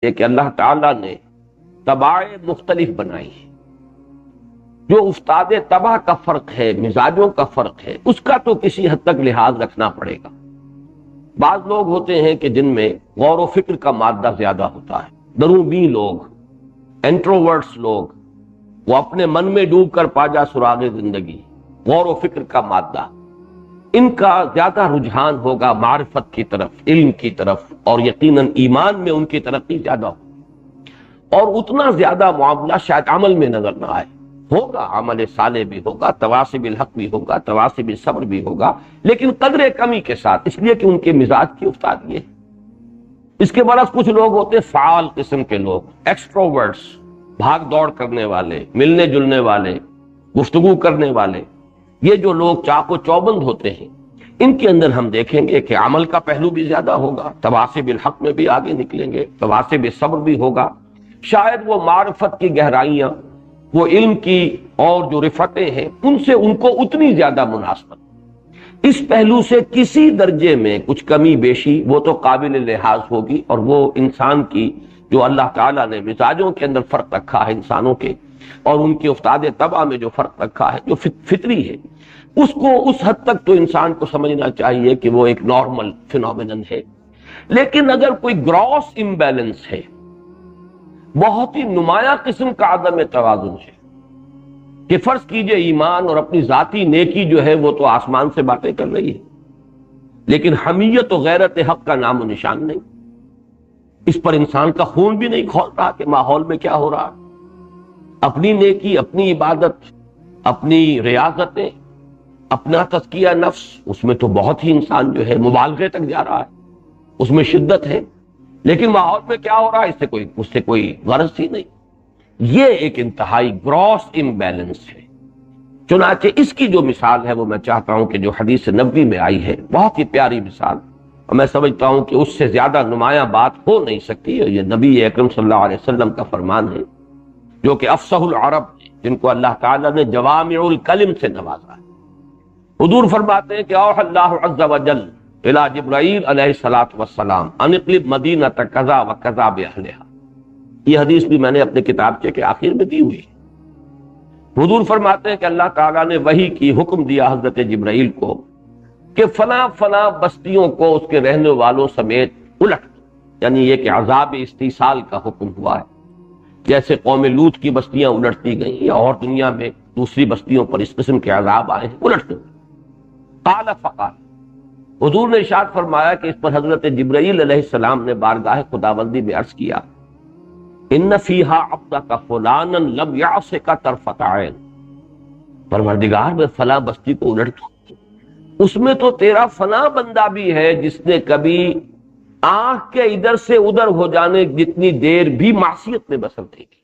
ہے کہ اللہ تعالیٰ نے طباع مختلف بنائی ہیں۔ جو استاد طبع کا فرق ہے، مزاجوں کا فرق ہے، اس کا تو کسی حد تک لحاظ رکھنا پڑے گا۔ بعض لوگ ہوتے ہیں کہ جن میں غور و فکر کا مادہ زیادہ ہوتا ہے، دروں بین لوگ، انٹروورٹس لوگ، وہ اپنے من میں ڈوب کر پا جا سراغ زندگی، غور و فکر کا مادہ، ان کا زیادہ رجحان ہوگا معرفت کی طرف، علم کی طرف، اور یقیناً ایمان میں ان کی ترقی زیادہ ہو، اور اتنا زیادہ معاملہ شاید عمل میں نظر نہ آئے۔ ہوگا عمل صالح بھی ہوگا، تواصی بالحق بھی ہوگا، تواصی بالصبر بھی ہوگا، لیکن قدر کمی کے ساتھ، اس لیے کہ ان کے مزاج کی افتادگی ہے۔ اس کے برعکس کچھ لوگ ہوتے فعال قسم کے لوگ، ایکسٹروورٹس، بھاگ دوڑ کرنے والے، ملنے جلنے والے، گفتگو کرنے والے، یہ جو لوگ چاق و چوبند ہوتے ہیں، ان کے اندر ہم دیکھیں گے کہ عمل کا پہلو بھی زیادہ ہوگا، تواصی بالحق میں بھی آگے نکلیں گے، تواصی بالصبر بھی ہوگا، شاید وہ معرفت کی گہرائیاں، وہ علم کی اور جو رفتیں ہیں، ان سے ان کو اتنی زیادہ مناسبت، اس پہلو سے کسی درجے میں کچھ کمی بیشی وہ تو قابل لحاظ ہوگی، اور وہ انسان کی جو اللہ تعالیٰ نے مزاجوں کے اندر فرق رکھا ہے انسانوں کے، اور ان کی افتاد طبع میں جو فرق رکھا ہے، جو فطری ہے، اس کو اس حد تک تو انسان کو سمجھنا چاہیے کہ وہ ایک نارمل فینومینن ہے۔ لیکن اگر کوئی گراس امبیلنس ہے، بہت ہی نمایاں قسم کا عدم توازن ہے، کہ فرض کیجئے ایمان اور اپنی ذاتی نیکی جو ہے وہ تو آسمان سے باتیں کر رہی ہے، لیکن حمیت و غیرت حق کا نام و نشان نہیں، اس پر انسان کا خون بھی نہیں کھول رہا کہ ماحول میں کیا ہو رہا ہے۔ اپنی نیکی، اپنی عبادت، اپنی ریاضتیں، اپنا تزکیہ نفس، اس میں تو بہت ہی انسان جو ہے مبالغے تک جا رہا ہے، اس میں شدت ہے، لیکن ماحول میں کیا ہو رہا ہے اس سے کوئی غرض ہی نہیں۔ یہ ایک انتہائی گراس امبیلنس ہے۔ چنانچہ اس کی جو مثال ہے وہ میں چاہتا ہوں کہ جو حدیث نبوی میں آئی ہے، بہت ہی پیاری مثال، اور میں سمجھتا ہوں کہ اس سے زیادہ نمایاں بات ہو نہیں سکتی، اور یہ نبی اکرم صلی اللہ علیہ وسلم کا فرمان ہے، جو کہ افصح العرب، جن کو اللہ تعالیٰ نے جوامع الکلم سے نوازا ہے۔ حضور فرماتے ہیں کہ اوحى اللہ عز وجل الى جبرائیل علیہ السلام ان اقلب مدینہ کذا و کذا باہلھا۔ یہ حدیث بھی میں نے اپنے کتابچے کے آخر میں دی ہوئی ہے۔ حضور فرماتے ہیں کہ اللہ تعالیٰ نے وحی کی حکم دیا حضرت جبرائیل کو کہ فلاں فلاں بستیوں کو اس کے رہنے والوں سمیت الٹ دو، یعنی یہ کہ عذاب استیصال کا حکم ہوا ہے، جیسے قوم لوط کی بستیاں الٹتی گئیں، یا اور دنیا میں دوسری بستیوں پر اس قسم کے عذاب آئے ہیں، الٹ دو۔ قال فقال، حضور نے ارشاد فرمایا کہ اس پر حضرت جبرائیل علیہ السلام نے بارگاہ خداوندی میں عرض کیا، ان فیہا عبدک فلانا لم یعصک طرفۃ عین، پروردگار میں فلاں بستی کو الٹ دو، اس میں تو تیرا فلاں بندہ بھی ہے جس نے کبھی آنکھ کے ادھر سے ادھر ہو جانے جتنی دیر بھی معصیت میں بسر نہیں کی۔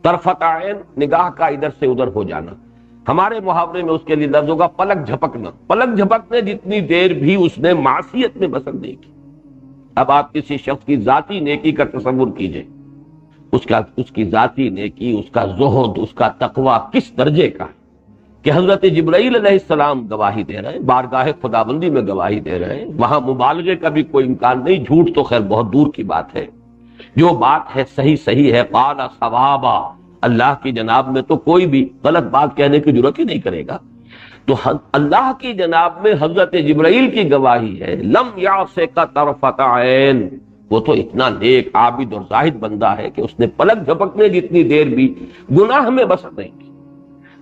طرفۃ عین، نگاہ کا ادھر سے ادھر ہو جانا، ہمارے محاورے میں اس کے لیے لفظ ہوگا پلک جھپکنا، پلک جھپکنے جتنی دیر بھی اس نے معصیت میں بسر نہیں کی۔ اب آپ کسی شخص کی ذاتی نیکی کا تصور کیجئے، اس کی ذاتی نیکی، اس کا زہد، اس کا تقوی کس درجے کا ہے کہ حضرت جبرائیل علیہ السلام گواہی دے رہے ہیں، بارگاہ خداوندی میں گواہی دے رہے ہیں، وہاں مبالغے کا بھی کوئی امکان نہیں، جھوٹ تو خیر بہت دور کی بات ہے، جو بات ہے صحیح ہے، قال صوابا، اللہ کی جناب میں تو کوئی بھی غلط بات کہنے کی ضرورت ہی نہیں کرے گا۔ تو اللہ کی جناب میں حضرت جبرائیل کی گواہی ہے، لم یعصک طرفۃ عین، وہ تو اتنا نیک، عابد اور زاہد بندہ ہے کہ اس نے پلک جھپکنے جتنی دیر بھی گناہ میں بسر نہیں کی۔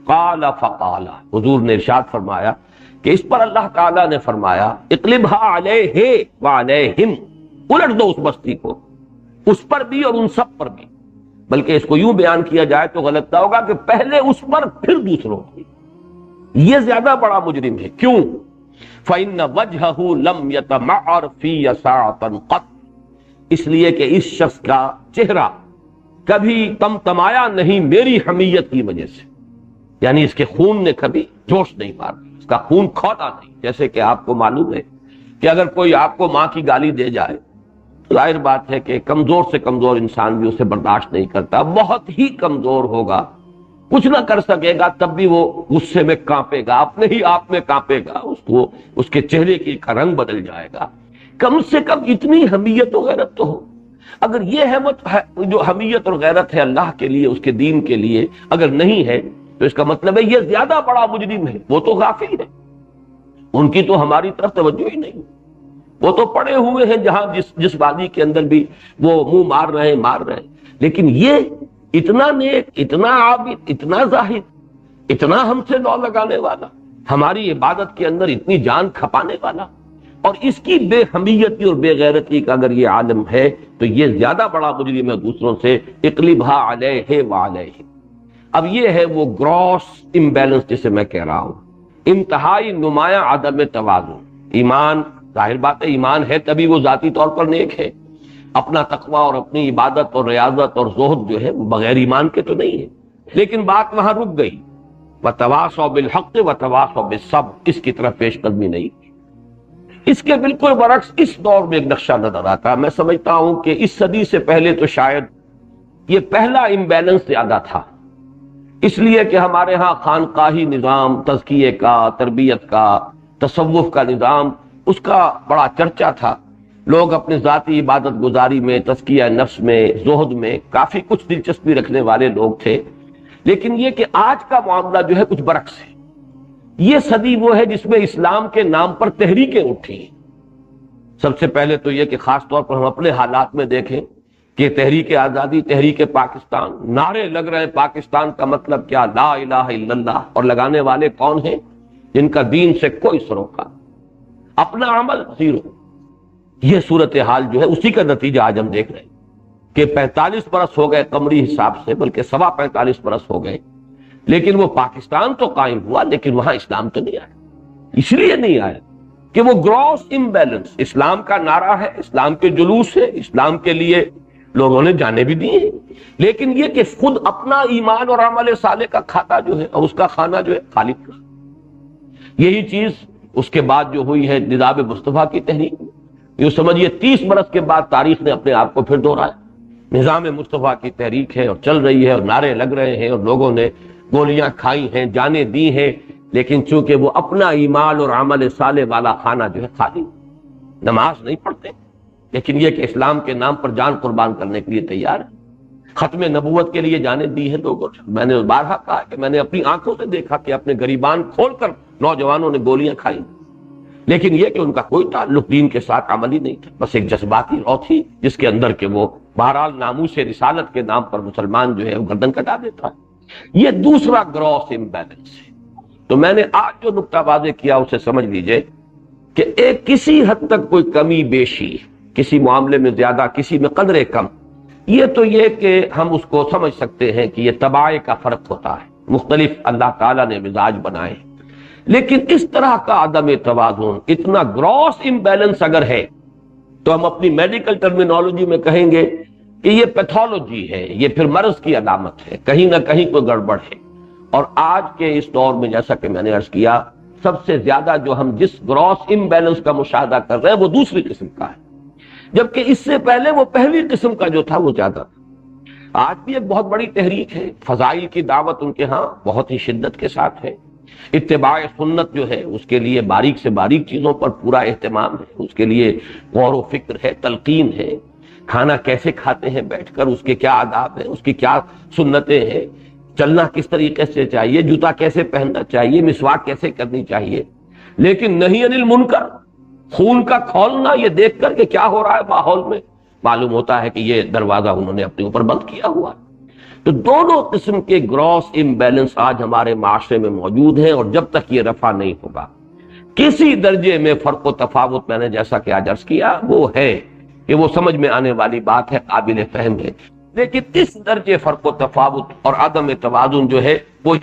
قال فقال، حضور نے ارشاد فرمایا کہ اس پر اللہ تعالیٰ نے فرمایا اقلبها علیہ وعلیہم، الٹ دو اس بستی کو، اس پر بھی اور ان سب پر بھی، بلکہ اس کو یوں بیان کیا جائے تو غلط نہ ہوگا کہ پہلے اس پر پھر دوسروں پر۔ یہ زیادہ بڑا مجرم ہے، کیوں؟ فإن وجهه لم يتمعر في ساعة قط، اس لیے کہ اس شخص کا چہرہ کبھی تمتمایا نہیں میری حمیت کی وجہ سے، یعنی اس کے خون نے کبھی جوش نہیں مارا، اس کا خون کھوتا نہیں۔ جیسے کہ آپ کو معلوم ہے کہ اگر کوئی آپ کو ماں کی گالی دے جائے، ظاہر بات ہے کہ کمزور سے کمزور انسان بھی اسے برداشت نہیں کرتا، بہت ہی کمزور ہوگا، کچھ نہ کر سکے گا، تب بھی وہ غصے میں کانپے گا، اپنے ہی آپ میں کانپے گا، اس کے چہرے کی کا رنگ بدل جائے گا۔ کم سے کم اتنی حمیت و غیرت تو ہو۔ اگر یہ جو حمیت اور غیرت ہے اللہ کے لیے، اس کے دین کے لیے اگر نہیں ہے تو اس کا مطلب ہے یہ زیادہ بڑا مجرم ہے، وہ تو غافل ہے، ان کی تو ہماری طرف توجہ ہی نہیں، وہ تو پڑے ہوئے ہیں جہاں جس وادی کے اندر بھی وہ منہ مار رہے ہیں، لیکن یہ اتنا نیک، اتنا عابد، اتنا زاہد، اتنا ہم سے لو لگانے والا، ہماری عبادت کے اندر اتنی جان کھپانے والا، اور اس کی بے حمیتی اور بے غیرتی کا اگر یہ عالم ہے تو یہ زیادہ بڑا مجرم ہے دوسروں سے۔ اقلبھا علیہ وعلیہ، اب یہ ہے وہ گراس امبیلنس جسے میں کہہ رہا ہوں، انتہائی نمایاں عدم توازن۔ ایمان، ظاہر بات ہے ایمان ہے تبھی وہ ذاتی طور پر نیک ہے، اپنا تقوی اور اپنی عبادت اور ریاضت اور زہد جو ہے بغیر ایمان کے تو نہیں ہے، لیکن بات وہاں رک گئی۔ وتواصوا بالحق وتواصوا بالصبر، اس کی طرف پیش قدمی نہیں۔ اس کے بالکل برعکس اس دور میں ایک نقشہ نظر آتا ہے۔ میں سمجھتا ہوں کہ اس صدی سے پہلے تو شاید یہ پہلا امبیلنس زیادہ تھا، اس لیے کہ ہمارے ہاں خانقاہی نظام، تزکیے کا، تربیت کا، تصوف کا نظام، اس کا بڑا چرچا تھا، لوگ اپنے ذاتی عبادت گزاری میں، تزکیہ نفس میں، زہد میں کافی کچھ دلچسپی رکھنے والے لوگ تھے، لیکن یہ کہ آج کا معاملہ جو ہے کچھ برعکس ہے۔ یہ صدی وہ ہے جس میں اسلام کے نام پر تحریکیں اٹھی۔ سب سے پہلے تو یہ کہ خاص طور پر ہم اپنے حالات میں دیکھیں کہ تحریک آزادی، تحریک پاکستان، نعرے لگ رہے ہیں پاکستان کا مطلب کیا، لا الہ الا اللہ، اور لگانے والے کون ہیں؟ جن کا دین سے کوئی سروکار، اپنا عمل زیرو۔ یہ صورتحال جو ہے اسی کا نتیجہ آج ہم دیکھ رہے ہیں کہ 45 برس ہو گئے قمری حساب سے، بلکہ 45.25 برس ہو گئے، لیکن وہ پاکستان تو قائم ہوا لیکن وہاں اسلام تو نہیں آیا۔ اس لیے نہیں آیا کہ وہ گراس امبیلنس، اسلام کا نعرہ ہے، اسلام کے جلوس ہے، اسلام کے لیے لوگوں نے جانے بھی دی ہیں، لیکن یہ کہ خود اپنا ایمان اور عمل صالح کا کھاتا جو ہے اور اس کا کھانا جو ہے خالی پڑا۔ یہی چیز اس کے بعد جو ہوئی ہے نظام مصطفیٰ کی تحریک، یہ سمجھیے 30 برس کے بعد تاریخ نے اپنے آپ کو پھر دہرایا۔ نظام مصطفیٰ کی تحریک ہے اور چل رہی ہے اور نعرے لگ رہے ہیں اور لوگوں نے گولیاں کھائی ہیں، جانیں دی ہیں، لیکن چونکہ وہ اپنا ایمان اور عمل صالح والا کھانا جو ہے خالی، نماز نہیں پڑھتے لیکن یہ کہ اسلام کے نام پر جان قربان کرنے کے لیے تیار ہے، ختم نبوت کے لیے جانیں دی ہیں لوگوں نے۔ میں نے بارہا کہا کہ میں نے اپنی آنکھوں سے دیکھا کہ اپنے گریبان کھول کر نوجوانوں نے گولیاں کھائی، لیکن یہ کہ ان کا کوئی تعلق دین کے ساتھ عملی نہیں تھا، بس ایک جذباتی رو تھی جس کے اندر کہ وہ بہرحال ناموس رسالت کے نام پر مسلمان جو ہے وہ گردن کٹا دیتا ہے۔ یہ دوسرا گراس امبیلنس ہے۔ تو میں نے آج جو نقطہ واضح کیا اسے سمجھ لیجئے کہ ایک کسی حد تک کوئی کمی بیشی، کسی معاملے میں زیادہ، کسی میں قدرے کم، یہ تو یہ کہ ہم اس کو سمجھ سکتے ہیں کہ یہ طباع کا فرق ہوتا ہے، مختلف اللہ تعالیٰ نے مزاج بنائے، لیکن اس طرح کا عدم توازن، اتنا گراس امبیلنس اگر ہے تو ہم اپنی میڈیکل ٹرمینالوجی میں کہیں گے کہ یہ پیتھولوجی ہے، یہ پھر مرض کی علامت ہے، کہیں نہ کہیں کوئی گڑبڑ ہے۔ اور آج کے اس دور میں جیسا کہ میں نے عرض کیا، سب سے زیادہ جو ہم جس گراس امبیلنس کا مشاہدہ کر رہے ہیں وہ دوسری قسم کا ہے، جبکہ اس سے پہلے وہ پہلی قسم کا جو تھا وہ زیادہ تھا۔ آج بھی ایک بہت بڑی تحریک ہے، فضائل کی دعوت ان کے ہاں بہت ہی شدت کے ساتھ ہے، اتباع سنت جو ہے اس کے لیے باریک سے باریک چیزوں پر پورا اہتمام ہے، اس کے لیے غور و فکر ہے، تلقین ہے، کھانا کیسے کھاتے ہیں بیٹھ کر، اس کے کیا آداب ہیں، اس کی کیا سنتیں ہیں، چلنا کس طریقے سے چاہیے، جوتا کیسے پہننا چاہیے، مسواک کیسے کرنی چاہیے، لیکن نہی عن المنکر، خون کا کھولنا، یہ دیکھ کر کہ کیا ہو رہا ہے ماحول میں، معلوم ہوتا ہے کہ یہ دروازہ انہوں نے اپنے اوپر بند کیا ہوا ہے۔ تو دونوں قسم کے گراس امبیلنس آج ہمارے معاشرے میں موجود ہیں، اور جب تک یہ رفع نہیں ہوگا، کسی درجے میں فرق و تفاوت، میں نے جیسا کہ آج عرض کیا وہ ہے کہ وہ سمجھ میں آنے والی بات ہے، قابل فہم ہے، لیکن اس درجے فرق و تفاوت اور عدم توازن جو ہے وہ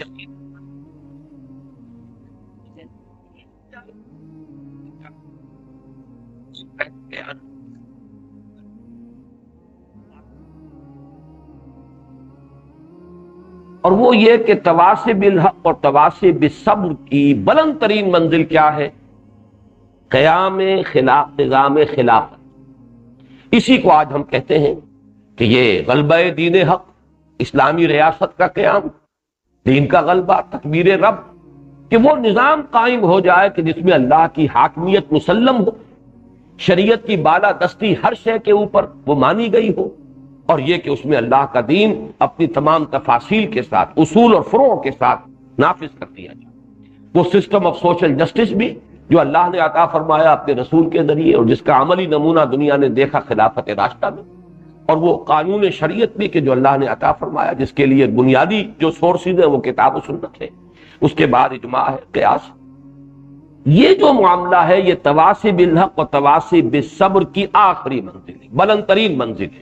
اور وہ یہ کہ تواصی بالحق اور تواصی بالصبر کی بلند ترین منزل کیا ہے؟ قیام خلاف نظام خلافت۔ اسی کو آج ہم کہتے ہیں کہ یہ غلبہ دین حق، اسلامی ریاست کا قیام، دین کا غلبہ، تکبیر رب، کہ وہ نظام قائم ہو جائے کہ جس میں اللہ کی حاکمیت مسلم ہو، شریعت کی بالا دستی ہر شے کے اوپر وہ مانی گئی ہو، اور یہ کہ اس میں اللہ کا دین اپنی تمام تفاصیل کے ساتھ، اصول اور فروع کے ساتھ نافذ کر دیا جائے۔ وہ سسٹم آف سوشل جسٹس بھی جو اللہ نے عطا فرمایا اپنے رسول کے ذریعے، اور جس کا عملی نمونہ دنیا نے دیکھا خلافت راشدہ میں، اور وہ قانون شریعت بھی کہ جو اللہ نے عطا فرمایا، جس کے لیے بنیادی جو سورسز ہیں وہ کتاب و سنت ہے، اس کے بعد اجماع ہے، قیاس۔ یہ جو معاملہ ہے یہ تواصی بالحق و تواصی بالصبر کی آخری منزل ہے، بلند ترین منزل ہے،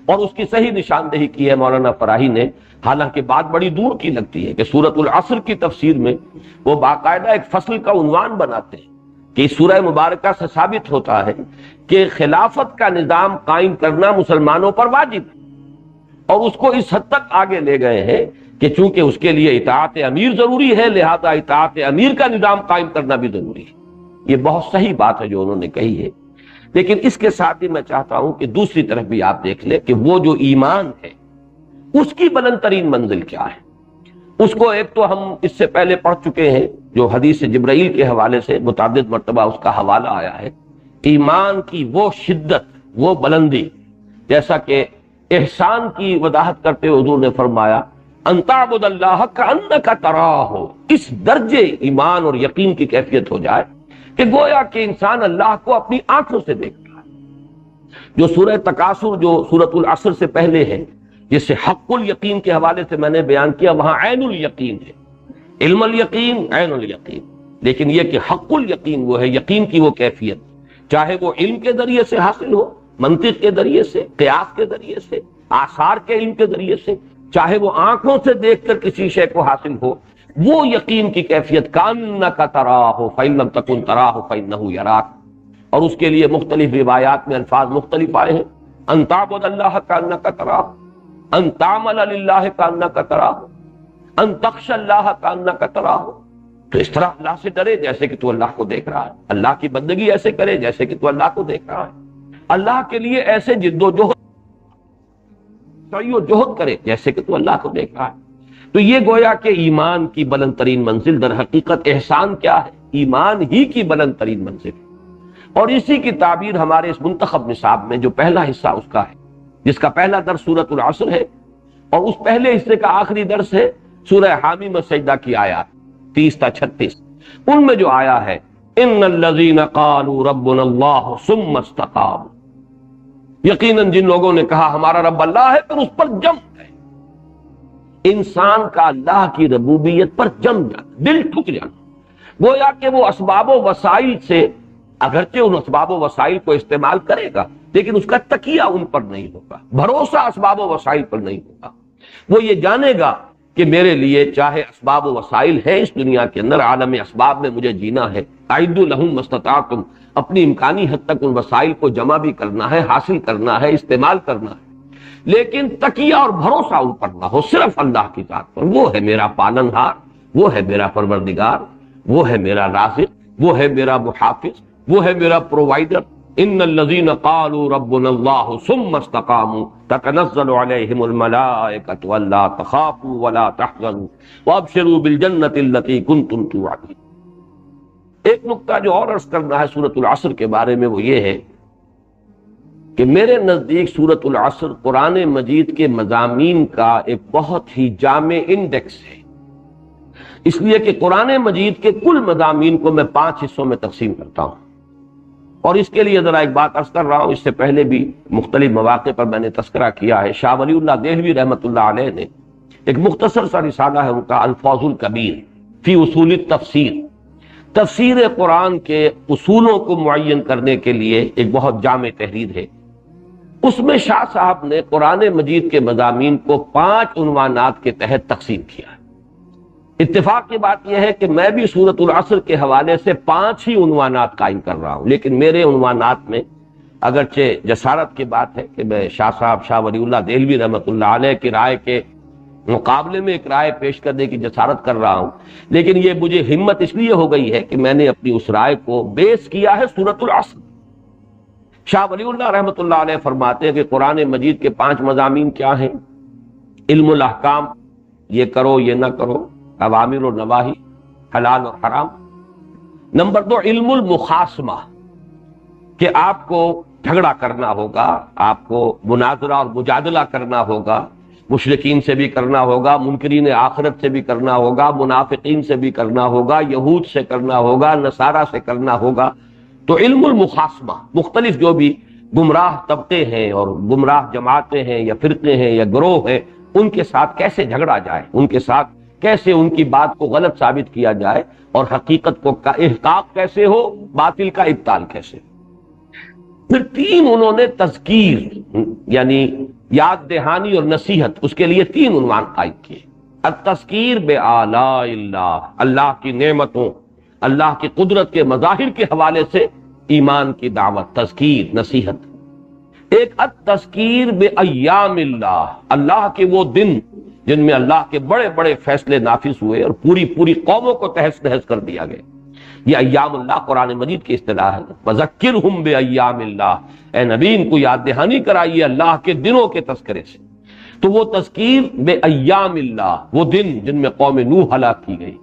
اور اس کی صحیح نشاندہی کی ہے مولانا فراہی نے، حالانکہ بات بڑی دور کی لگتی ہے کہ سورۃ العصر کی تفسیر میں وہ باقاعدہ ایک فصل کا عنوان بناتے ہیں کہ اس سورہ مبارکہ سے ثابت ہوتا ہے کہ خلافت کا نظام قائم کرنا مسلمانوں پر واجب ہے، اور اس کو اس حد تک آگے لے گئے ہیں کہ چونکہ اس کے لیے اطاعت امیر ضروری ہے، لہذا اطاعت امیر کا نظام قائم کرنا بھی ضروری ہے۔ یہ بہت صحیح بات ہے جو انہوں نے کہی ہے، لیکن اس کے ساتھ ہی میں چاہتا ہوں کہ دوسری طرف بھی آپ دیکھ لیں کہ وہ جو ایمان ہے اس کی بلند ترین منزل کیا ہے۔ اس کو ایک تو ہم اس سے پہلے پڑھ چکے ہیں، جو حدیث جبرائیل کے حوالے سے متعدد مرتبہ اس کا حوالہ آیا ہے، ایمان کی وہ شدت، وہ بلندی، جیسا کہ احسان کی وضاحت کرتے ہوئے حضور نے فرمایا ان تعبد اللہ کأنک تراہ، اس درجے ایمان اور یقین کی کیفیت ہو جائے کہ گویا کہ انسان اللہ کو اپنی آنکھوں سے دیکھ رہا ہے۔ جو سورہ تکاثر جو سورۃ العصر سے پہلے ہے، جس سے حق الیقین کے حوالے سے میں نے بیان کیا، وہاں عین الیقین ہے، علم الیقین، عین الیقین، لیکن یہ کہ حق الیقین وہ ہے یقین کی وہ کیفیت، چاہے وہ علم کے ذریعے سے حاصل ہو، منطق کے ذریعے سے، قیاس کے ذریعے سے، آثار کے علم کے ذریعے سے، چاہے وہ آنکھوں سے دیکھ کر کسی شے کو حاصل ہو، وہ یقین کی کیفیت کأنک تراہ فإن لم تکن تراہ فإنہ یراک۔ اور اس کے لیے مختلف روایات میں الفاظ مختلف آئے ہیں، ان تعبد اللہ کأنک تراہ، ان تعمل للہ کأنک تراہ، ان تخشى اللہ کأنک تراہ۔ تو اس طرح اللہ سے ڈرے جیسے کہ تو اللہ کو دیکھ رہا ہے، اللہ کی بندگی ایسے کرے جیسے کہ تو اللہ کو دیکھ رہا ہے، اللہ کے لیے ایسے جد و جہد کرے جیسے کہ تو اللہ کو دیکھ رہا ہے۔ تو یہ گویا کہ ایمان کی بلند ترین منزل، در حقیقت احسان کیا ہے؟ ایمان ہی کی بلند ترین منزل ہے، اور اسی کی تعبیر ہمارے اس منتخب نصاب میں جو پہلا حصہ اس کا ہے، جس کا پہلا درس سورۃ العصر ہے، اور اس پہلے حصے کا آخری درس ہے سورہ حامیم سجدہ کی آیات 30 تا 36، ان میں جو آیا ہے ان الذین قالوا ربنا اللہ ثم استقاموا، یقیناً جن لوگوں نے کہا ہمارا رب اللہ ہے پھر اس پر جم گئے۔ انسان کا اللہ کی ربوبیت پر جم جانا، دل ٹھک جانا، گویا کہ وہ اسباب و وسائل سے اگرچہ ان اسباب و وسائل کو استعمال کرے گا لیکن اس کا تکیہ ان پر نہیں ہوگا، بھروسہ اسباب و وسائل پر نہیں ہوگا۔ وہ یہ جانے گا کہ میرے لیے چاہے اسباب و وسائل ہے اس دنیا کے اندر، عالم اسباب میں مجھے جینا ہے، اعدوا لہم ما استطعتم، اپنی امکانی حد تک ان وسائل کو جمع بھی کرنا ہے، حاصل کرنا ہے، استعمال کرنا ہے، لیکن تکیہ اور بھروسہ ان پر نہ ہو، صرف اللہ کی ذات پر۔ وہ ہے میرا پالنہار، وہ ہے میرا پروردگار، وہ ہے میرا رازق، وہ ہے میرا محافظ، وہ ہے میرا پرووائڈر۔ ان الذین قالوا ربنا اللہ ثم استقاموا تتنزل علیہم الملائکۃ الا تخافوا ولا تحزنوا وابشروا بالجنۃ التی کنتم توعدون۔ ایک نقطہ جو اور عرض کرنا ہے سورۃ العصر کے بارے میں وہ یہ ہے کہ میرے نزدیک سورۃ العصر قرآن مجید کے مضامین کا ایک بہت ہی جامع انڈیکس ہے، اس لیے کہ قرآن مجید کے کل مضامین کو میں 5 حصوں میں تقسیم کرتا ہوں، اور اس کے لیے ذرا ایک بات عرض کر رہا ہوں، اس سے پہلے بھی مختلف مواقع پر میں نے تذکرہ کیا ہے۔ شاہ ولی اللہ دہلوی رحمۃ اللہ علیہ نے ایک مختصر سا رسالہ ہے ان کا الفاظ الکبیر فی اصول التفسیر، تفسیر قرآن کے اصولوں کو معین کرنے کے لیے ایک بہت جامع تحریر ہے۔ اس میں شاہ صاحب نے قرآن مجید کے مضامین کو 5 عنوانات کے تحت تقسیم کیا ہے۔ اتفاق کی بات یہ ہے کہ میں بھی سورۃ العصر کے حوالے سے 5 ہی عنوانات قائم کر رہا ہوں، لیکن میرے عنوانات میں اگرچہ جسارت کی بات ہے کہ میں شاہ صاحب شاہ ولی اللہ دہلوی رحمۃ اللہ علیہ کی رائے کے مقابلے میں ایک رائے پیش کرنے کی جسارت کر رہا ہوں، لیکن یہ مجھے ہمت اس لیے ہو گئی ہے کہ میں نے اپنی اس رائے کو بیس کیا ہے سورۃ العصر۔ شاہ ولی اللہ رحمۃ اللہ علیہ فرماتے ہیں کہ قرآن مجید کے 5 مضامین کیا ہیں؟ علم الاحکام، یہ کرو یہ نہ کرو، اوامر و نواہی، حلال اور حرام۔ نمبر 2 علم المخاصمہ، کہ آپ کو جھگڑا کرنا ہوگا، آپ کو مناظرہ اور مجادلہ کرنا ہوگا، مشرکین سے بھی کرنا ہوگا، منکرین آخرت سے بھی کرنا ہوگا، منافقین سے بھی کرنا ہوگا، یہود سے کرنا ہوگا، نصارہ سے کرنا ہوگا۔ تو علم المخاصمہ، مختلف جو بھی گمراہ طبقے ہیں اور گمراہ جماعتیں ہیں یا فرقے ہیں یا گروہ ہیں، ان کے ساتھ کیسے جھگڑا جائے، ان کے ساتھ کیسے ان کی بات کو غلط ثابت کیا جائے، اور حقیقت کو کا احقاق کیسے ہو، باطل کا ابطال کیسے ہو۔ پھر تین انہوں نے تذکیر یعنی یاد دہانی اور نصیحت، اس کے لیے تین عنوان قائم کیے۔ التذکیر بآلاء اللہ، اللہ کی نعمتوں، اللہ کی قدرت کے مظاہر کے حوالے سے ایمان کی دعوت، تذکیر، نصیحت۔ ایک التذکیر بایام اللہ، اللہ کے وہ دن جن میں اللہ کے بڑے بڑے فیصلے نافذ ہوئے اور پوری پوری قوموں کو تہس نہس کر دیا گیا۔ یہ ایام اللہ قرآن مجید کی اصطلاح ہے۔ وذکرہم بایام اللہ، اے نبی ان کو یاد دہانی کرائیے اللہ کے دنوں کے تذکرے سے۔ تو وہ تذکیر بایام اللہ، وہ دن جن میں قوم نوح ہلاک کی گئی،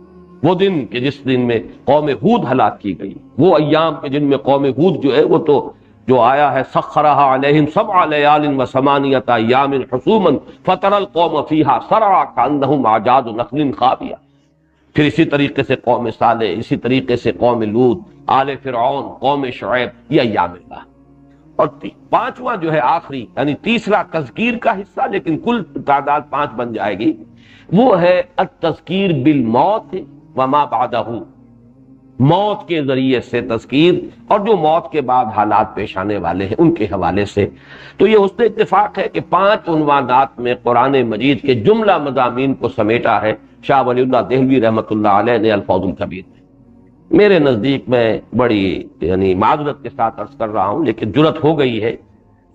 وہ دن کہ جس دن میں قوم ہود ہلاک کی گئی، وہ ایام کے جن میں قوم ہود جو ہے وہ تو جو آیا ہے سخرھا علیہم 7 لیال و8 ایام حسوما فتری القوم فیہا صرعا کانہم اعجاز نخل خاویہ۔ پھر اسی طریقے سے قوم صالح، اسی طریقے سے قوم لوط، آل فرعون، قوم شعیب، یہ ایام اللہ۔ اور پانچواں جو ہے آخری یعنی تیسرا تذکیر کا حصہ، لیکن کل تعداد 5 بن جائے گی، وہ ہے التذکیر بالموت وما بعدہ، موت کے ذریعے سے تذکیر اور جو موت کے بعد حالات پیش آنے والے ہیں ان کے حوالے سے۔ تو یہ حسن اتفاق ہے کہ 5 عنوانات میں قرآن مجید کے جملہ مضامین کو سمیٹا ہے شاہ ولی اللہ دہلوی رحمۃ اللہ علیہ نے الفوظ الکبیر میں۔ میرے نزدیک میں بڑی یعنی معذرت کے ساتھ عرض کر رہا ہوں، لیکن جرت ہو گئی ہے،